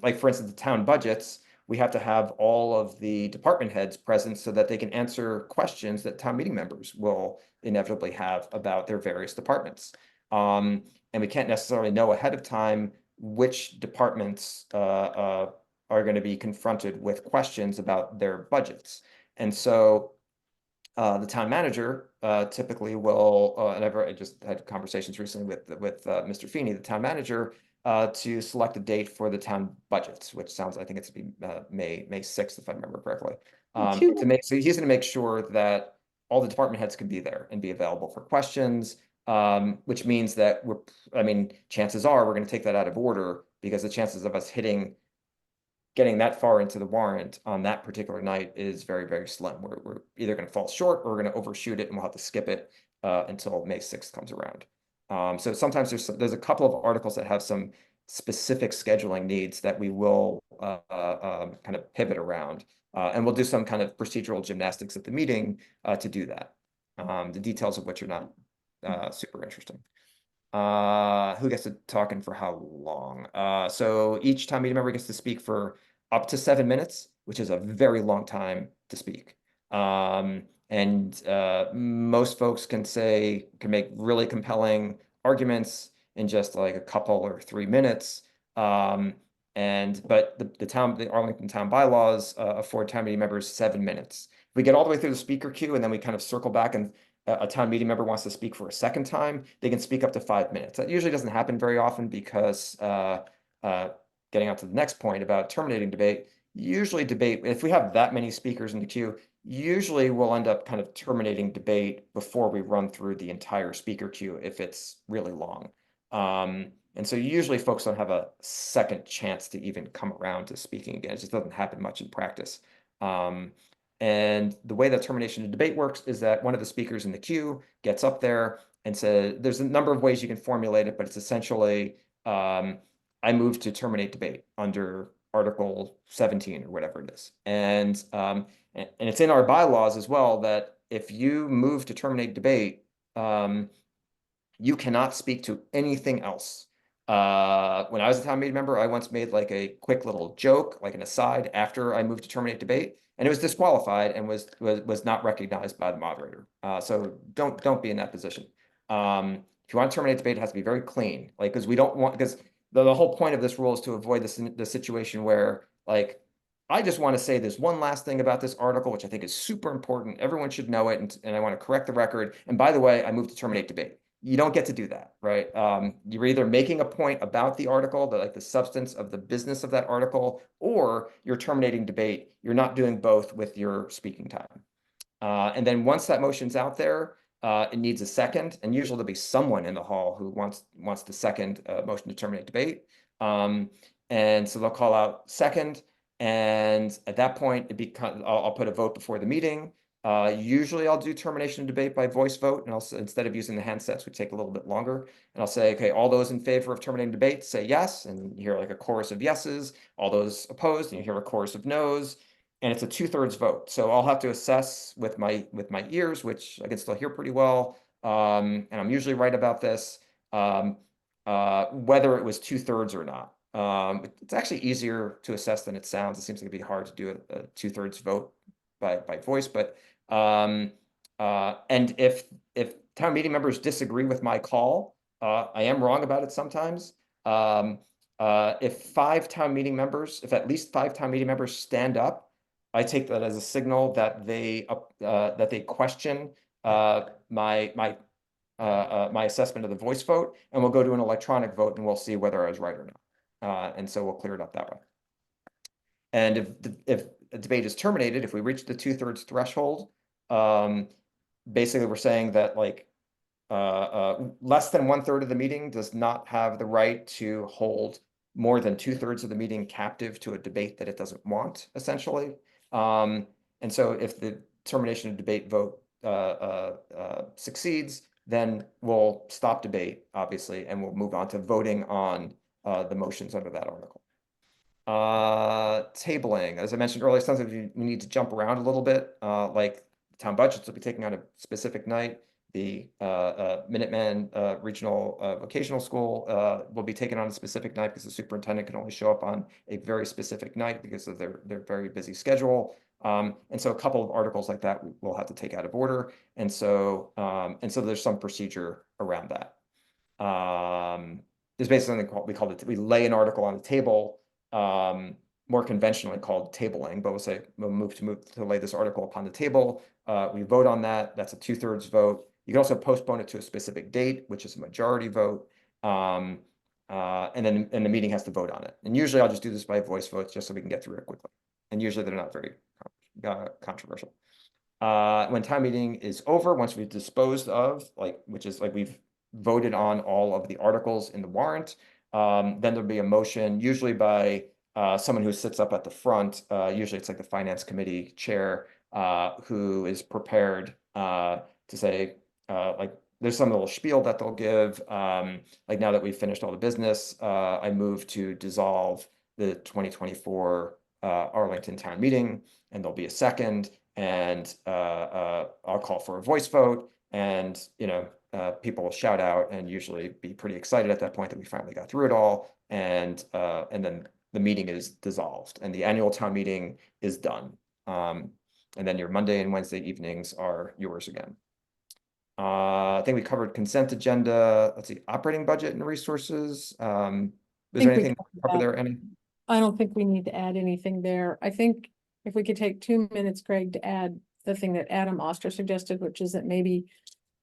S1: Like for instance, the town budgets, we have to have all of the department heads present so that they can answer questions that town meeting members will inevitably have about their various departments. And we can't necessarily know ahead of time which departments are going to be confronted with questions about their budgets. And so the town manager typically will, and I just had conversations recently with Mr. Feeney, the town manager, to select a date for the town budgets, which sounds, I think it's to be May 6th, if I remember correctly. So he's going to make sure that all the department heads can be there and be available for questions, which means that chances are we're going to take that out of order, because the chances of us hitting getting that far into the warrant on that particular night is very, very slim. We're either going to fall short or we're going to overshoot it, and we'll have to skip it until May 6th comes around. So sometimes there's a couple of articles that have some specific scheduling needs that we will kind of pivot around, and we'll do some kind of procedural gymnastics at the meeting to do that. The details of which are not super interesting. Who gets to talk and for how long? So each town meeting member gets to speak for up to 7 minutes, which is a very long time to speak. And most folks can make really compelling arguments in just like a couple or 3 minutes. But the Arlington town bylaws afford town meeting members 7 minutes. If we get all the way through the speaker queue and then we kind of circle back and a town meeting member wants to speak for a second time, they can speak up to 5 minutes. That usually doesn't happen very often because getting on to the next point about terminating debate, if we have that many speakers in the queue, usually we'll end up kind of terminating debate before we run through the entire speaker queue if it's really long. And so usually folks don't have a second chance to even come around to speaking again. It just doesn't happen much in practice. And the way that termination of debate works is that one of the speakers in the queue gets up there and says, there's a number of ways you can formulate it, but it's essentially, I move to terminate debate under Article 17 or whatever it is. And it's in our bylaws as well that if you move to terminate debate, you cannot speak to anything else. When I was a town meeting member, I once made like a quick little joke, like an aside after I moved to terminate debate, and it was disqualified and was not recognized by the moderator. So don't be in that position. If you want to terminate debate, it has to be very clean, like because the whole point of this rule is to avoid the situation where like I just want to say this one last thing about this article, which I think is super important. Everyone should know it, and I want to correct the record. And by the way, I move to terminate debate. You don't get to do that, right? You're either making a point about the article, the substance of the business of that article, or you're terminating debate. You're not doing both with your speaking time. And then once that motion's out there, it needs a second, and usually there'll be someone in the hall who wants the second motion to terminate debate. And so they'll call out second, and at that point, I'll put a vote before the meeting. Usually I'll do termination of debate by voice vote, and instead of using the handsets, which take a little bit longer, and I'll say, okay, all those in favor of terminating debate, say yes, and you hear like a chorus of yeses. All those opposed, and you hear a chorus of no's, and it's a 2/3 vote. So I'll have to assess with my ears, which I can still hear pretty well, and I'm usually right about this, whether it was 2/3 or not. It's actually easier to assess than it sounds. It seems like it'd be hard to do a 2/3 vote by voice, but and if town meeting members disagree with my call, I am wrong about it sometimes. If at least 5 town meeting members stand up, I take that as a signal that they question my assessment of the voice vote, and we'll go to an electronic vote and we'll see whether I was right or not. And so we'll clear it up that way. And if a debate is terminated, if we reach the 2/3 threshold, basically we're saying that like less than 1/3 of the meeting does not have the right to hold more than 2/3 of the meeting captive to a debate that it doesn't want, essentially. And so if the termination of debate vote succeeds, then we'll stop debate, obviously, and we'll move on to voting on the motions under that article. Tabling, as I mentioned earlier, sometimes we need to jump around a little bit, like town budgets will be taken on a specific night. The Minuteman Regional Vocational School will be taken on a specific night because the superintendent can only show up on a very specific night because of their very busy schedule. And so a couple of articles like that we'll have to take out of order. And so there's some procedure around that. There's basically something we lay an article on the table, more conventionally called tabling, but we'll move to lay this article upon the table. We vote on that. That's a 2/3 vote. You can also postpone it to a specific date, which is a majority vote. And then the meeting has to vote on it. And usually I'll just do this by voice votes just so we can get through it quickly. And usually they're not very controversial. When town meeting is over, once we've disposed of, which is we've voted on all of the articles in the warrant, then there'll be a motion, usually by someone who sits up at the front, usually it's like the finance committee chair, who is prepared to say, like, there's some little spiel that they'll give. Like, now that we've finished all the business, I move to dissolve the 2024 Arlington town meeting, and there'll be a second, and I'll call for a voice vote, and people will shout out and usually be pretty excited at that point that we finally got through it all, and then the meeting is dissolved and the annual town meeting is done. And then your Monday and Wednesday evenings are yours again. I think we covered consent agenda. Let's see, operating budget and resources. Is there anything to cover there, Annie?
S2: I don't think we need to add anything there. I think if we could take 2 minutes, Greg, to add the thing that Adam Oster suggested, which is that maybe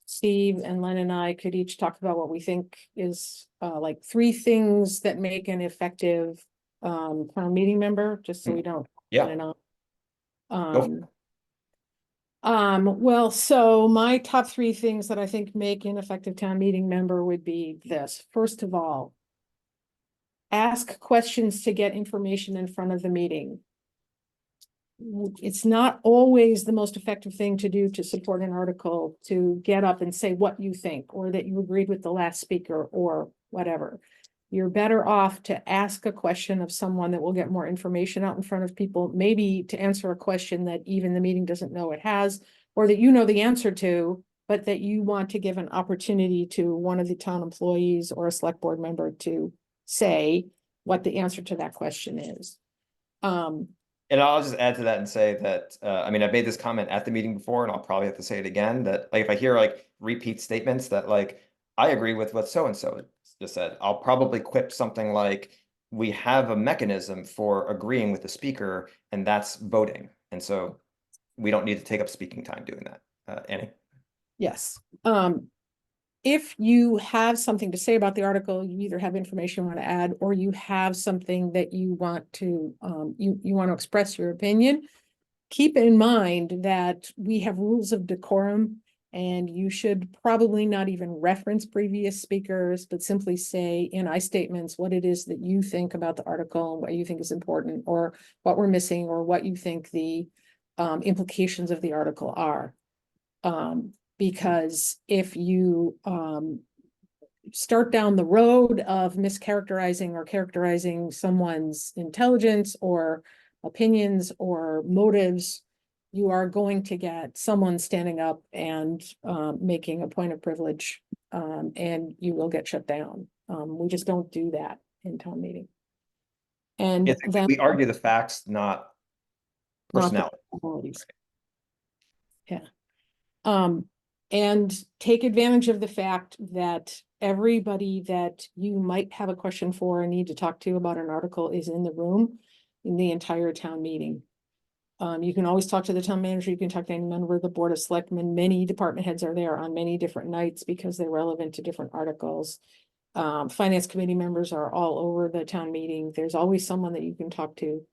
S2: Steve and Len and I could each talk about what we think is like 3 things that make an effective town meeting member, just so we don't
S1: Yeah.
S2: on
S1: Go
S2: and
S1: for
S2: on. Well, so my top 3 things that I think make an effective town meeting member would be this. First of all, ask questions to get information in front of the meeting. It's not always the most effective thing to do to support an article, to get up and say what you think, or that you agreed with the last speaker, or whatever. You're better off to ask a question of someone that will get more information out in front of people, maybe to answer a question that even the meeting doesn't know it has, or that you know the answer to, but that you want to give an opportunity to one of the town employees or a select board member to say what the answer to that question is.
S1: And I'll just add to that and say that, I mean, I've made this comment at the meeting before, and I'll probably have to say it again, that like, if I hear like repeat statements that like, I agree with what so-and-so just said, I'll probably quip something like, we have a mechanism for agreeing with the speaker, and that's voting. And so we don't need to take up speaking time doing that. Annie?
S2: Yes. If you have something to say about the article, you either have information you want to add, or you have something that you want to, you want to express your opinion, keep in mind that we have rules of decorum, and you should probably not even reference previous speakers, but simply say in I statements what it is that you think about the article and what you think is important, or what we're missing, or what you think the implications of the article are. Because if you start down the road of mischaracterizing or characterizing someone's intelligence or opinions or motives, you are going to get someone standing up and making a point of privilege, and you will get shut down. We just don't do that in town meeting. And then
S1: we argue the facts, not personality.
S2: Yeah. And take advantage of the fact that everybody that you might have a question for and need to talk to about an article is in the room in the entire town meeting. You can always talk to the town manager, you can talk to any member of the board of selectmen. Many department heads are there on many different nights because they're relevant to different articles. Finance committee members are all over the town meeting. There's always someone that you can talk to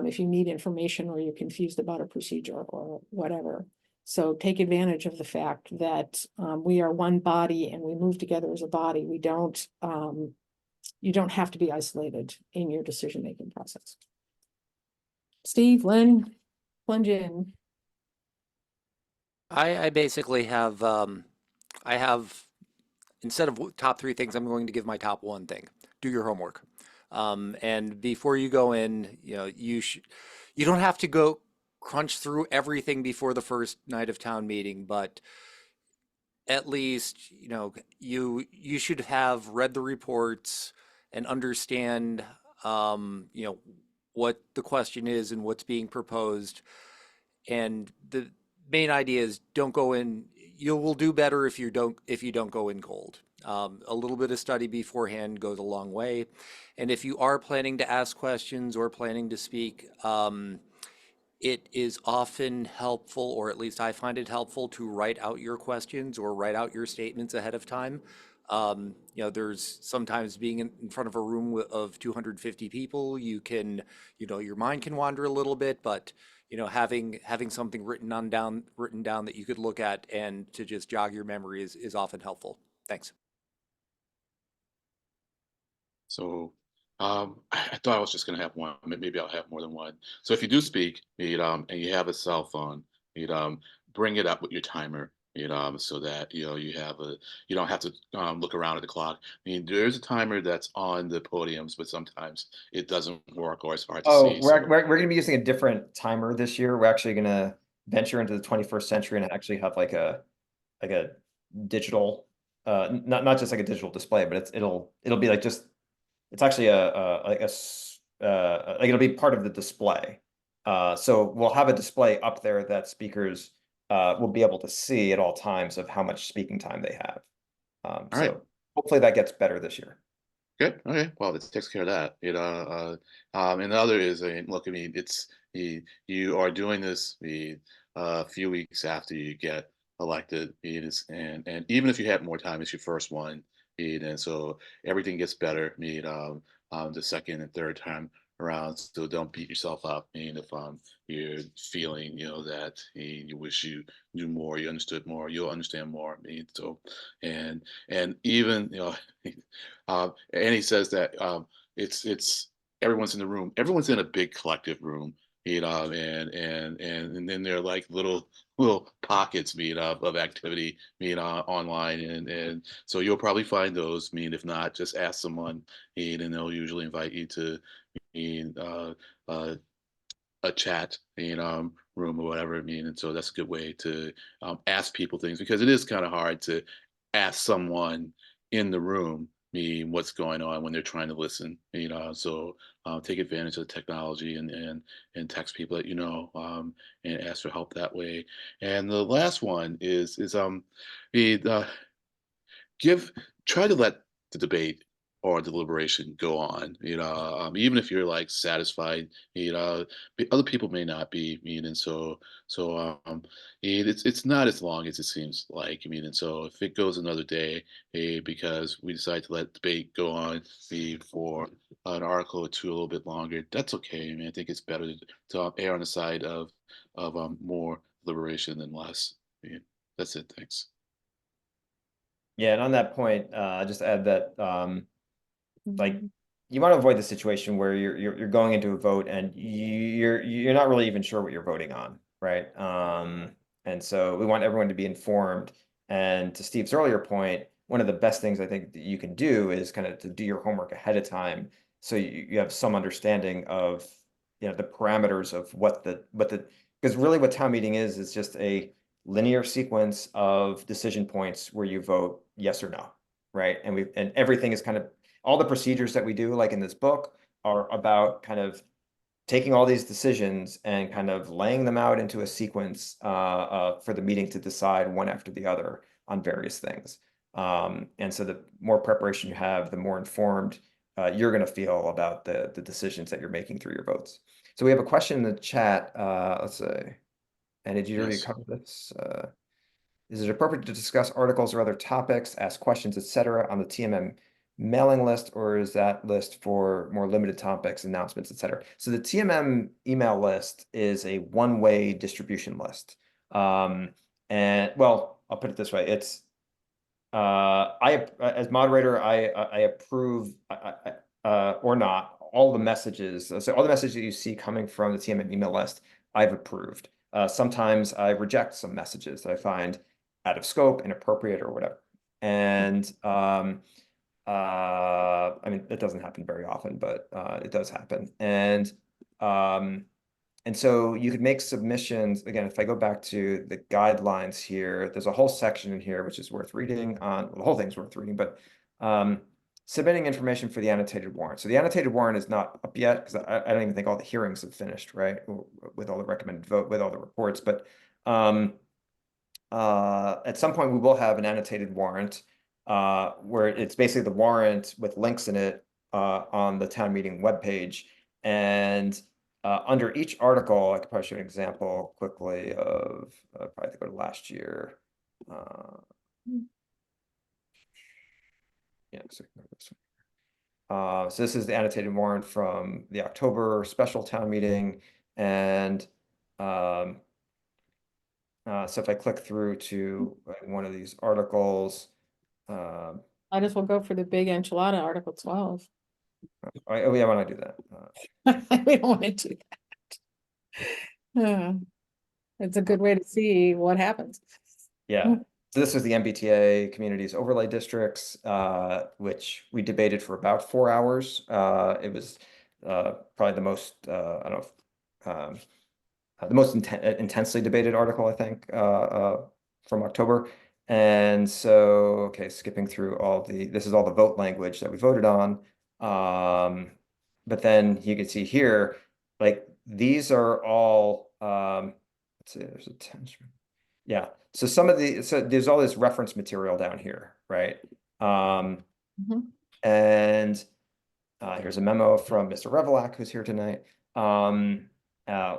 S2: if you need information or you're confused about a procedure or whatever. So take advantage of the fact that we are one body and we move together as a body. We don't, you don't have to be isolated in your decision-making process. Steve, Len, plunge in.
S3: I basically have, I have, instead of top 3 things, I'm going to give my top 1 thing. Do your homework. And before you go in, you don't have to go crunch through everything before the first night of town meeting, but at least, you should have read the reports and understand, what the question is and what's being proposed. And the main idea is don't go in, you will do better if you don't go in cold. A little bit of study beforehand goes a long way. And if you are planning to ask questions or planning to speak, it is often helpful, or at least I find it helpful, to write out your questions or write out your statements ahead of time. There's sometimes being in front of a room of 250 people, you can, your mind can wander a little bit, but having something written down that you could look at and to just jog your memory is often helpful. Thanks.
S4: So I thought I was just gonna have one. Maybe I'll have more than one. So if you do speak, and you have a cell phone, you'd bring it up with your timer, so that you have a you don't have to look around at the clock. I mean, there's a timer that's on the podiums, but sometimes it doesn't work or it's hard to
S1: Oh,
S4: see.
S1: we're gonna be using a different timer this year. We're actually gonna venture into the 21st century and actually have like a digital, not just like a digital display, but it'll be like just it's actually like it'll be part of the display. So we'll have a display up there that speakers will be able to see at all times of how much speaking time they have.
S4: All right.
S1: So hopefully that gets better this year.
S4: Good. Okay. Well, this takes care of that. And the other is, look, I mean, you are doing this a few weeks after you get elected, and even if you had more time, it's your first one, and so everything gets better. The second and third time around, so don't beat yourself up. If you're feeling, that you wish you knew more, you understood more, you'll understand more. And even and he says that it's everyone's in the room. Everyone's in a big collective room, and then there are like little pockets, of activity, online, and so you'll probably find those. If not, just ask someone, and they'll usually invite you to, mean, a chat, room or whatever. And so that's a good way to ask people things, because it is kind of hard to ask someone in the room, what's going on when they're trying to listen. So take advantage of the technology, and text people that and ask for help that way. And the last one is the give try to let the debate or deliberation go on, even if you're like satisfied, other people may not be. And it's not as long as it seems like. And so if it goes another day, because we decide to let debate go on, for an article or two a little bit longer, that's okay. I think it's better to err on the side of more liberation than less. That's it. Thanks.
S1: Yeah, and on that point, just add that like
S2: Mhm.
S1: you want to avoid the situation where you're going into a vote and you're not really even sure what you're voting on, right? And so we want everyone to be informed. And to Steve's earlier point, one of the best things I think that you can do is kind of to do your homework ahead of time, so you have some understanding of the parameters of what the because really what town meeting is just a linear sequence of decision points where you vote yes or no, right? And everything is kind of all the procedures that we do, like in this book, are about kind of taking all these decisions and kind of laying them out into a sequence for the meeting to decide one after the other on various things. And so the more preparation you have, the more informed you're going to feel about the decisions that you're making through your votes. So we have a question in the chat. Let's see. And did you already
S4: Yes.
S1: cover this? Is it appropriate to discuss articles or other topics, ask questions, etc., on the TMM mailing list, or is that list for more limited topics, announcements, etc.? So the TMM email list is a one-way distribution list. And well, I'll put it this way: it's as moderator, I approve or not all the messages. So all the messages that you see coming from the TMM email list, I've approved. Sometimes I reject some messages that I find out of scope, inappropriate, or whatever. And I mean, it doesn't happen very often, but it does happen. And so you could make submissions. Again, if I go back to the guidelines here, there's a whole section in here which is worth reading on. Well, the whole thing's worth reading, but submitting information for the annotated warrant. So the annotated warrant is not up yet because I don't even think all the hearings have finished, right? With all the recommended vote, with all the reports. But at some point we will have an annotated warrant where it's basically the warrant with links in it on the town meeting webpage. And under each article, I could probably show an example quickly of probably to go to last year. Yeah, so this one. So this is the annotated warrant from the October special town meeting. And so if I click through to one of these articles,
S2: Might as well go for the big enchilada, Article 12.
S1: Oh, yeah, I want to do that.
S2: We don't want to do that. It's a good way to see what happens.
S1: Yeah. So this was the MBTA Communities Overlay Districts, which we debated for about 4 hours. It was probably the most, I don't know, the most intensely debated article, I think, from October. And so, okay, skipping through this is all the vote language that we voted on. But then you can see here, like these are all, let's see, there's a tension. Yeah. So so there's all this reference material down here, right?
S2: Mhm.
S1: And here's a memo from Mr. Revelak, who's here tonight. Uh,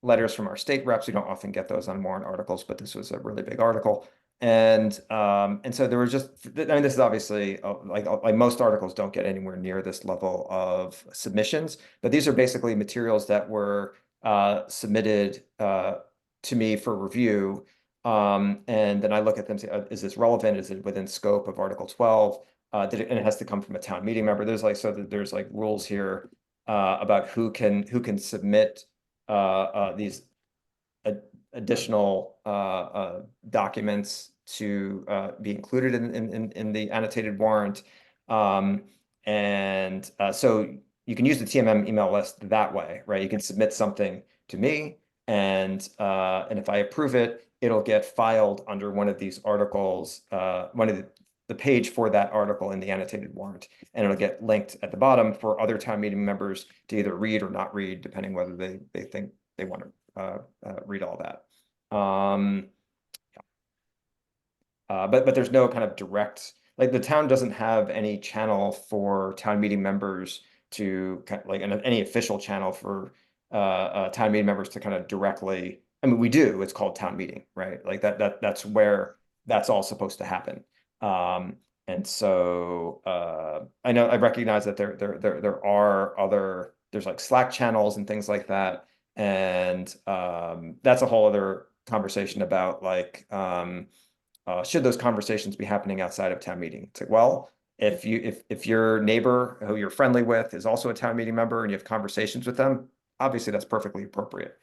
S1: letters from our state reps. We don't often get those on warrant articles, but this was a really big article. And so there was just, I mean, this is obviously like most articles don't get anywhere near this level of submissions, but these are basically materials that were submitted to me for review. And then I look at them, say, is this relevant? Is it within scope of Article 12? And it has to come from a town meeting member. There's like, so that there's like rules here about who can submit these additional documents to be included in the annotated warrant. So you can use the TMM email list that way, right? You can submit something to me, and if I approve it, it'll get filed under one of these articles, one of the page for that article in the annotated warrant, and it'll get linked at the bottom for other town meeting members to either read or not read, depending whether they think they want to read all that. But there's no kind of direct, like the town doesn't have any channel for town meeting members to like any official channel for town meeting members to kind of directly. I mean, we do. It's called town meeting, right? Like that's where that's all supposed to happen. And so I recognize that there are there's like Slack channels and things like that, and that's a whole other conversation about like should those conversations be happening outside of town meeting? It's like, well, if your neighbor who you're friendly with is also a town meeting member and you have conversations with them, obviously that's perfectly appropriate.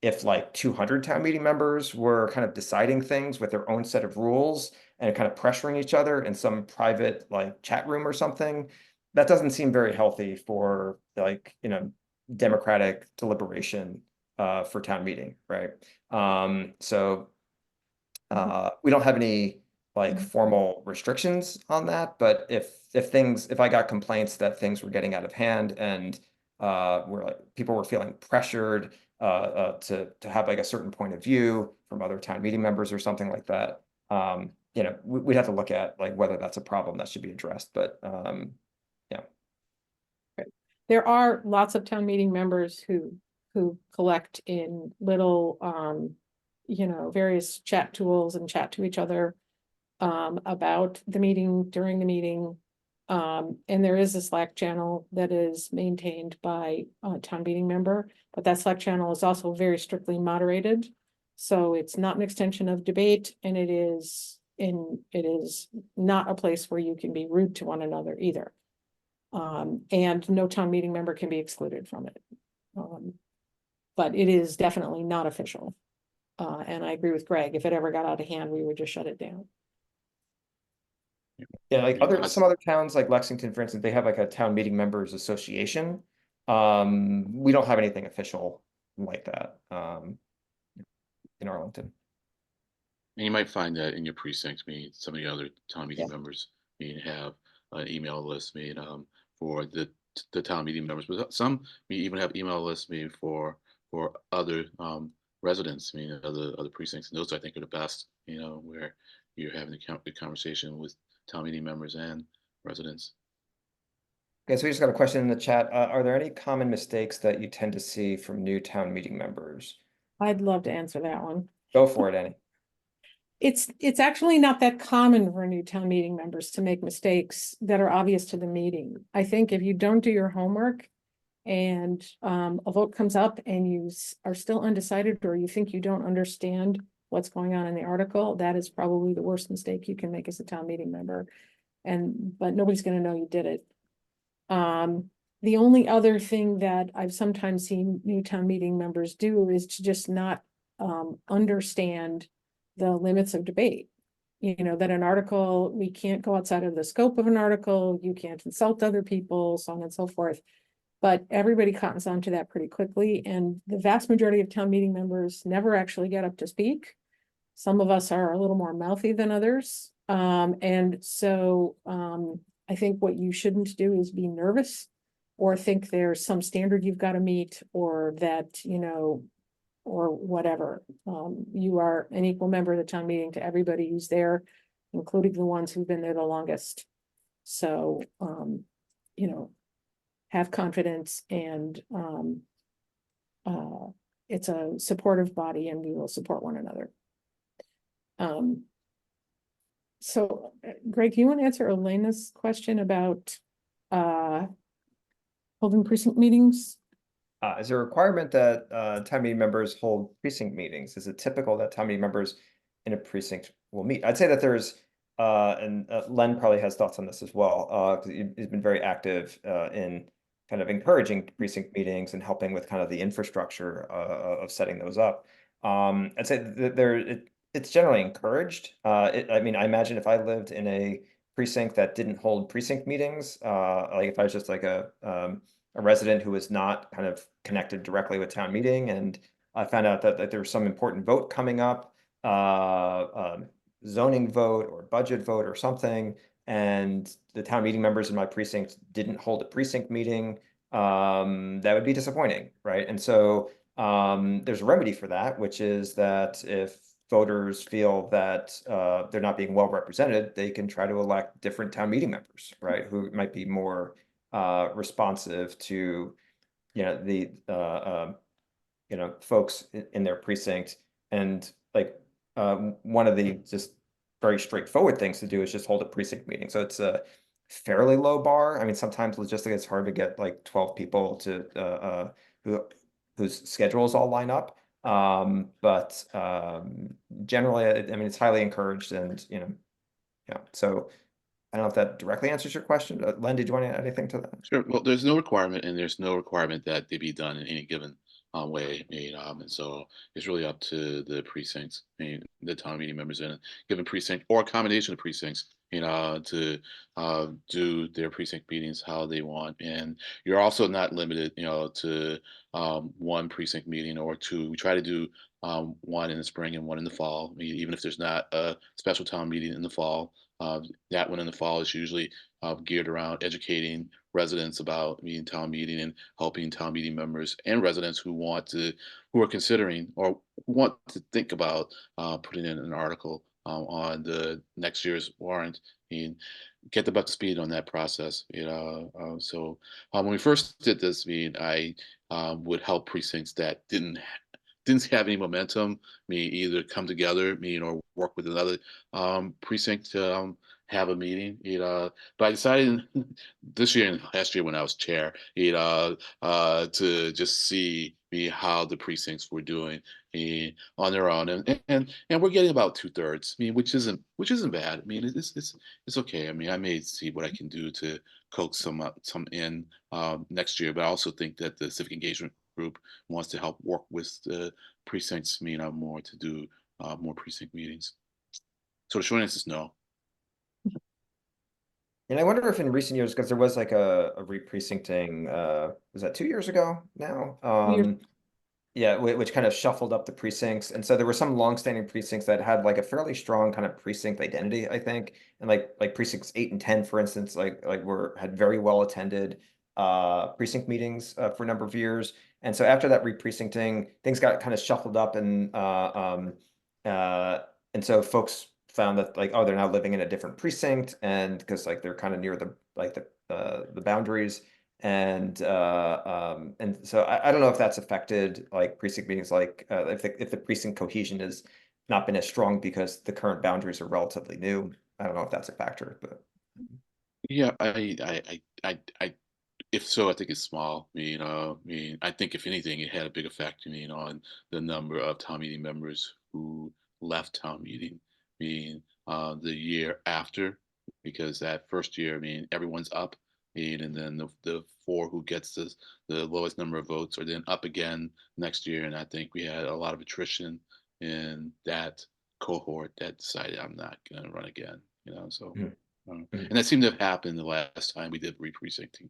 S1: If like 200 town meeting members were kind of deciding things with their own set of rules and kind of pressuring each other in some private like chat room or something, that doesn't seem very healthy for like, democratic deliberation for town meeting, right? So we don't have any like formal restrictions on that, but if I got complaints that things were getting out of hand and were like people were feeling pressured to have like a certain point of view from other town meeting members or something like that, we'd have to look at like whether that's a problem that should be addressed. But yeah.
S2: There are lots of town meeting members who collect in little various chat tools and chat to each other about the meeting, during the meeting. And there is a Slack channel that is maintained by a town meeting member, but that Slack channel is also very strictly moderated. So it's not an extension of debate, and it is not a place where you can be rude to one another either. And no town meeting member can be excluded from it. But it is definitely not official. And I agree with Greg, if it ever got out of hand, we would just shut it down.
S1: Yeah, like some other towns like Lexington, for instance, they have like a town meeting members association. We don't have anything official like that in Arlington.
S4: And you might find that in your precincts, some of the other town meeting
S2: Yeah.
S4: members have an email list for the town meeting members, but some may even have email lists for other residents, other precincts, and those I think are the best, where you're having a conversation with town meeting members and residents.
S1: Okay, so we just got a question in the chat. Are there any common mistakes that you tend to see from new town meeting members?
S2: I'd love to answer that one.
S1: Go for it, Annie.
S2: It's actually not that common for new town meeting members to make mistakes that are obvious to the meeting. I think if you don't do your homework and a vote comes up and you are still undecided, or you think you don't understand what's going on in the article, that is probably the worst mistake you can make as a town meeting member. But nobody's going to know you did it. The only other thing that I've sometimes seen new town meeting members do is to just not understand the limits of debate. You know, that an article, we can't go outside of the scope of an article, you can't insult other people, so on and so forth. But everybody cottons on to that pretty quickly, and the vast majority of town meeting members never actually get up to speak. Some of us are a little more mouthy than others. And so I think what you shouldn't do is be nervous or think there's some standard you've got to meet, or that, you know, or whatever. You are an equal member of the town meeting to everybody who's there, including the ones who've been there the longest. So, you know, have confidence, and it's a supportive body, and we will support one another. So Greg, do you want to answer Elena's question about holding precinct meetings?
S1: Is there a requirement that town meeting members hold precinct meetings? Is it typical that town meeting members in a precinct will meet? I'd say that there's, and Len probably has thoughts on this as well, because he's been very active in kind of encouraging precinct meetings and helping with kind of the infrastructure of setting those up. I'd say that it's generally encouraged. I mean, I imagine if I lived in a precinct that didn't hold precinct meetings, like if I was just like a resident who was not kind of connected directly with town meeting, and I found out that there was some important vote coming up, zoning vote or budget vote or something, and the town meeting members in my precinct didn't hold a precinct meeting, that would be disappointing, right? And so there's a remedy for that, which is that if voters feel that they're not being well represented, they can try to elect different town meeting members, right? Who might be more responsive to, you know, the you know, folks in their precinct. And like one of the just very straightforward things to do is just hold a precinct meeting. So it's a fairly low bar. I mean, sometimes logistically it's hard to get like 12 people to whose schedules all line up. But generally, I mean, it's highly encouraged, and you know, yeah. So I don't know if that directly answers your question. Len, did you want to add anything to that?
S4: Sure. Well, there's no requirement, and there's no requirement that they be done in any given way. And so it's really up to the precincts, the town meeting members in a given precinct or a combination of precincts, to do their precinct meetings how they want. And you're also not limited, to one precinct meeting or two. We try to do one in the spring and one in the fall. I mean, even if there's not a special town meeting in the fall, that one in the fall is usually geared around educating residents about town meeting and helping town meeting members and residents who are considering or want to think about putting in an article on the next year's warrant, and get them up to speed on that process. So when we first did this, I would help precincts that didn't have any momentum, either come together, or work with another precinct to have a meeting. But I decided this year and last year when I was chair, to just see how the precincts were doing on their own, and we're getting about 2/3. Which isn't bad. It's okay. I may see what I can do to coax some in next year, but I also think that the civic engagement group wants to help work with the precincts, more to do more precinct meetings. So the short answer is no.
S1: And I wonder if in recent years, because there was like a re-precincting, was that 2 years ago now? Yeah, which kind of shuffled up the precincts. And so there were some longstanding precincts that had like a fairly strong kind of precinct identity, I think. And like precincts 8 and 10, for instance, had very well attended precinct meetings for a number of years. And so after that re-precincting, things got kind of shuffled up, and so folks found that like, oh, they're now living in a different precinct, and because like they're kind of near the boundaries. And so I don't know if that's affected like precinct meetings, like if the precinct cohesion has not been as strong because the current boundaries are relatively new. I don't know if that's a factor, but
S4: Yeah, if so, I think it's small. I think if anything, it had a big effect, on the number of town meeting members who left town meeting, the year after, because that first year, everyone's up and then the four who gets the lowest number of votes are then up again next year. And I think we had a lot of attrition in that cohort that decided I'm not going to run again. So
S1: Mhm.
S4: and that seemed to have happened the last time we did re-precincting.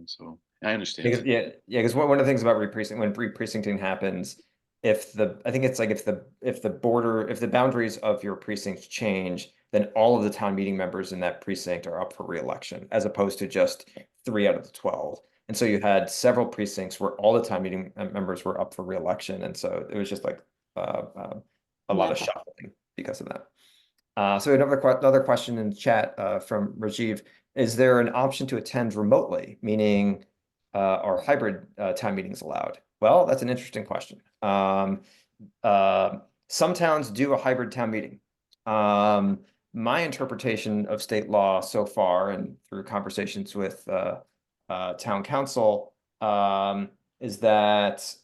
S4: So I understand
S1: Because,
S4: that.
S1: yeah, because one of the things about when re-precincting happens, I think it's like if the boundaries of your precinct change, then all of the town meeting members in that precinct are up for re-election, as opposed to just 3 out of the 12. And so you had several precincts where all the town meeting members were up for re-election, and so it was just like a lot of
S2: Yeah.
S1: shuffling because of that. So another question in the chat from Rajiv: is there an option to attend remotely, meaning are hybrid town meetings allowed? Well, that's an interesting question. Some towns do a hybrid town meeting. My interpretation of state law so far, and through conversations with town council, is that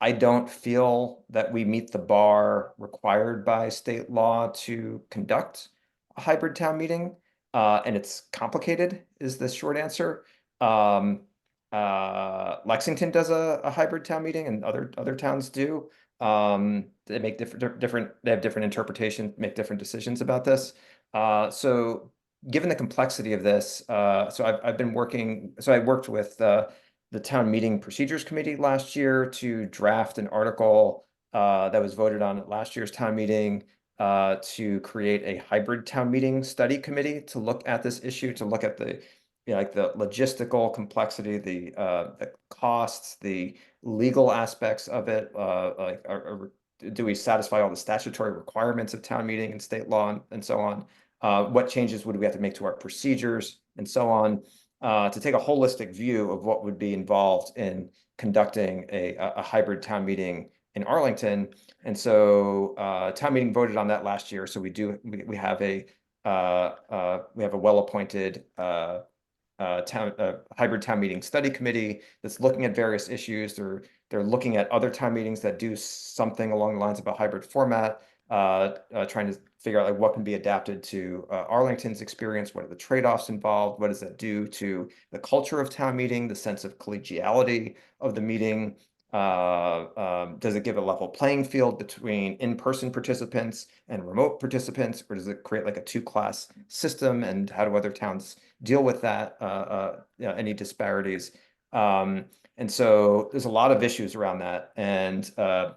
S1: I don't feel that we meet the bar required by state law to conduct a hybrid town meeting. And it's complicated, is the short answer. Lexington does a hybrid town meeting, and other towns do. They make they have different interpretations, make different decisions about this. So given the complexity of this, so I worked with the town meeting procedures committee last year to draft an article that was voted on at last year's town meeting to create a hybrid town meeting study committee to look at this issue, to look at like the logistical complexity, the costs, the legal aspects of it. Like, do we satisfy all the statutory requirements of town meeting and state law and so on? What changes would we have to make to our procedures and so on? To take a holistic view of what would be involved in conducting a hybrid town meeting in Arlington. And so town meeting voted on that last year. So we have a well-appointed hybrid town meeting study committee that's looking at various issues. They're looking at other town meetings that do something along the lines of a hybrid format, trying to figure out like what can be adapted to Arlington's experience. What are the trade-offs involved? What does that do to the culture of town meeting, the sense of collegiality of the meeting? Does it give a level playing field between in-person participants and remote participants, or does it create like a two-class system? And how do other towns deal with that? Any disparities? And so there's a lot of issues around that. And so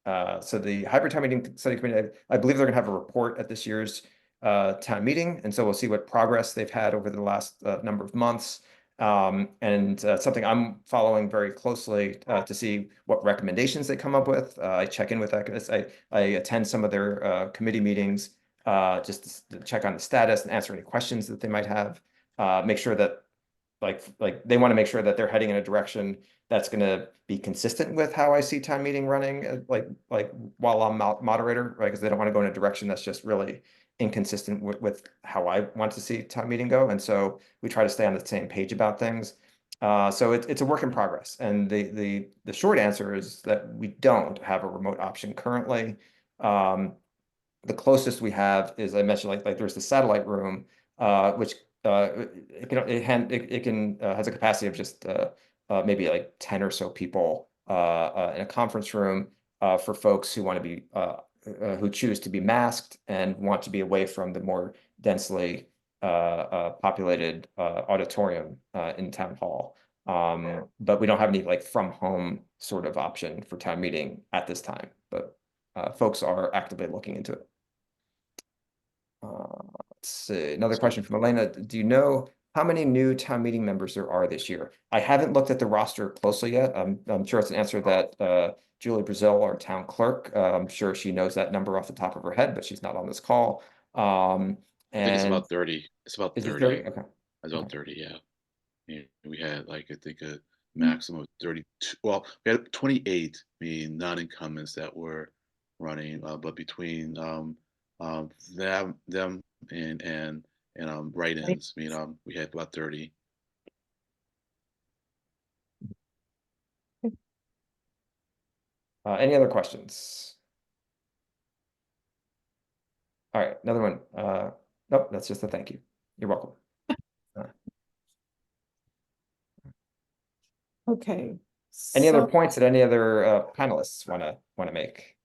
S1: the hybrid town meeting study committee, I believe they're going to have a report at this year's town meeting. And so we'll see what progress they've had over the last number of months. And something I'm following very closely to see what recommendations they come up with. I check in with that. I attend some of their committee meetings just to check on the status and answer any questions that they might have. Make sure that like they want to make sure that they're heading in a direction that's going to be consistent with how I see town meeting running, like while I'm moderator, right? Because they don't want to go in a direction that's just really inconsistent with how I want to see town meeting go. And so we try to stay on the same page about things. So it's a work in progress. And the short answer is that we don't have a remote option currently. The closest we have is, I mentioned, like there's the satellite room, which it can has a capacity of just maybe like 10 or so people in a conference room for folks who want to be who choose to be masked and want to be away from the more densely populated auditorium in town hall. But we don't have any like from home sort of option for town meeting at this time, but folks are actively looking into it. Let's see, another question from Elena. Do you know how many new town meeting members there are this year? I haven't looked at the roster closely yet. I'm sure it's an answer that Julie Brazil, our town clerk, I'm sure she knows that number off the top of her head, but she's not on this call.
S4: I think it's
S1: And
S4: about 30. It's about
S1: is it
S4: 30.
S1: 30? Okay.
S4: It's about
S1: Okay.
S4: 30, yeah. We had like I think a maximum of 32. Well, we had 28, meaning non-incumbents that were running, but between them and write-ins, we had about 30.
S1: Any other questions? All right, another one. Nope, that's just a thank you. You're welcome.
S2: Okay.
S1: Any other
S2: So,
S1: points that any other panelists want to make?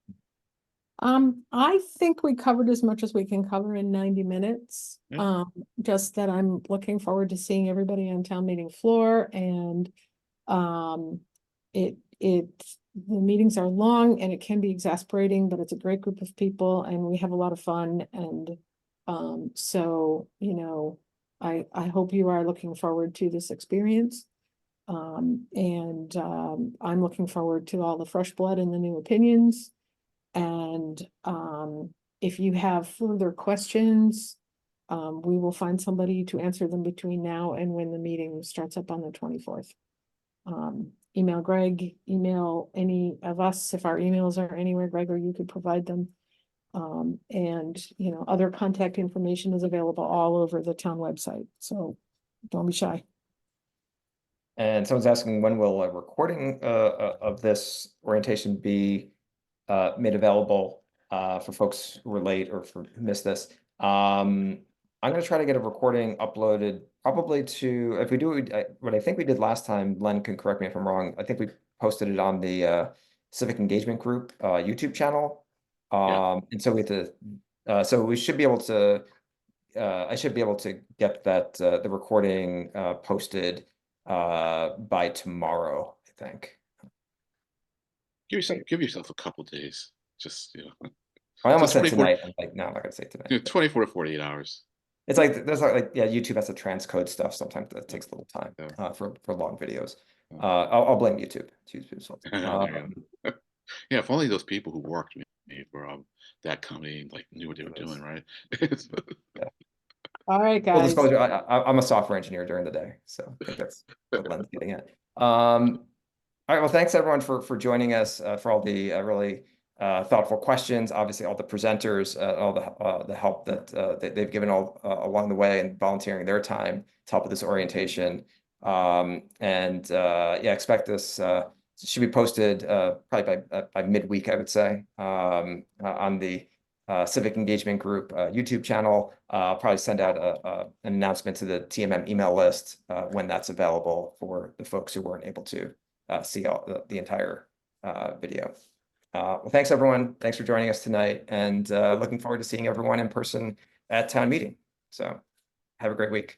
S2: I think we covered as much as we can cover in 90 minutes.
S4: Yeah.
S2: Just that I'm looking forward to seeing everybody on town meeting floor and the meetings are long and it can be exasperating, but it's a great group of people and we have a lot of fun. And so, you know, I hope you are looking forward to this experience. I'm looking forward to all the fresh blood and the new opinions. And if you have further questions, we will find somebody to answer them between now and when the meeting starts up on the 24th. Email Greg, email any of us if our emails are anywhere, Greg, or you could provide them. And you know, other contact information is available all over the town website, so don't be shy.
S1: And someone's asking, when will a recording of this orientation be made available for folks who were late or who missed this? I'm going to try to get a recording uploaded probably to, if we do what I think we did last time, Len can correct me if I'm wrong. I think we posted it on the Civic Engagement Group YouTube channel. And so we have to, so we should be able to, I should be able to get that the recording posted by tomorrow, I think.
S4: Give yourself a couple days. Just, you know,
S1: I almost
S4: so
S1: said
S4: 24,
S1: tonight. I'm like, no, I'm not gonna say tonight.
S4: 24 to 48 hours.
S1: It's like there's like yeah, YouTube has to transcode stuff. Sometimes that takes a little time
S4: Yeah.
S1: for long videos.
S4: Yeah.
S1: I'll blame YouTube. It's YouTube's fault.
S4: Yeah, if only those people who worked me for that company like knew what they were doing, right?
S2: All right,
S1: Full
S2: guys.
S1: disclosure, I'm a software engineer during the day, so I think that's what Len's getting at. All right, well, thanks everyone for joining us, for all the really thoughtful questions. Obviously, all the presenters, all the help that they've given all along the way and volunteering their time to help with this orientation. Yeah, expect this should be posted probably by midweek, I would say, on the Civic Engagement Group YouTube channel. I'll probably send out an announcement to the TMM email list when that's available for the folks who weren't able to see all the entire video. Well, thanks everyone. Thanks for joining us tonight, and looking forward to seeing everyone in person at town meeting. So have a great week.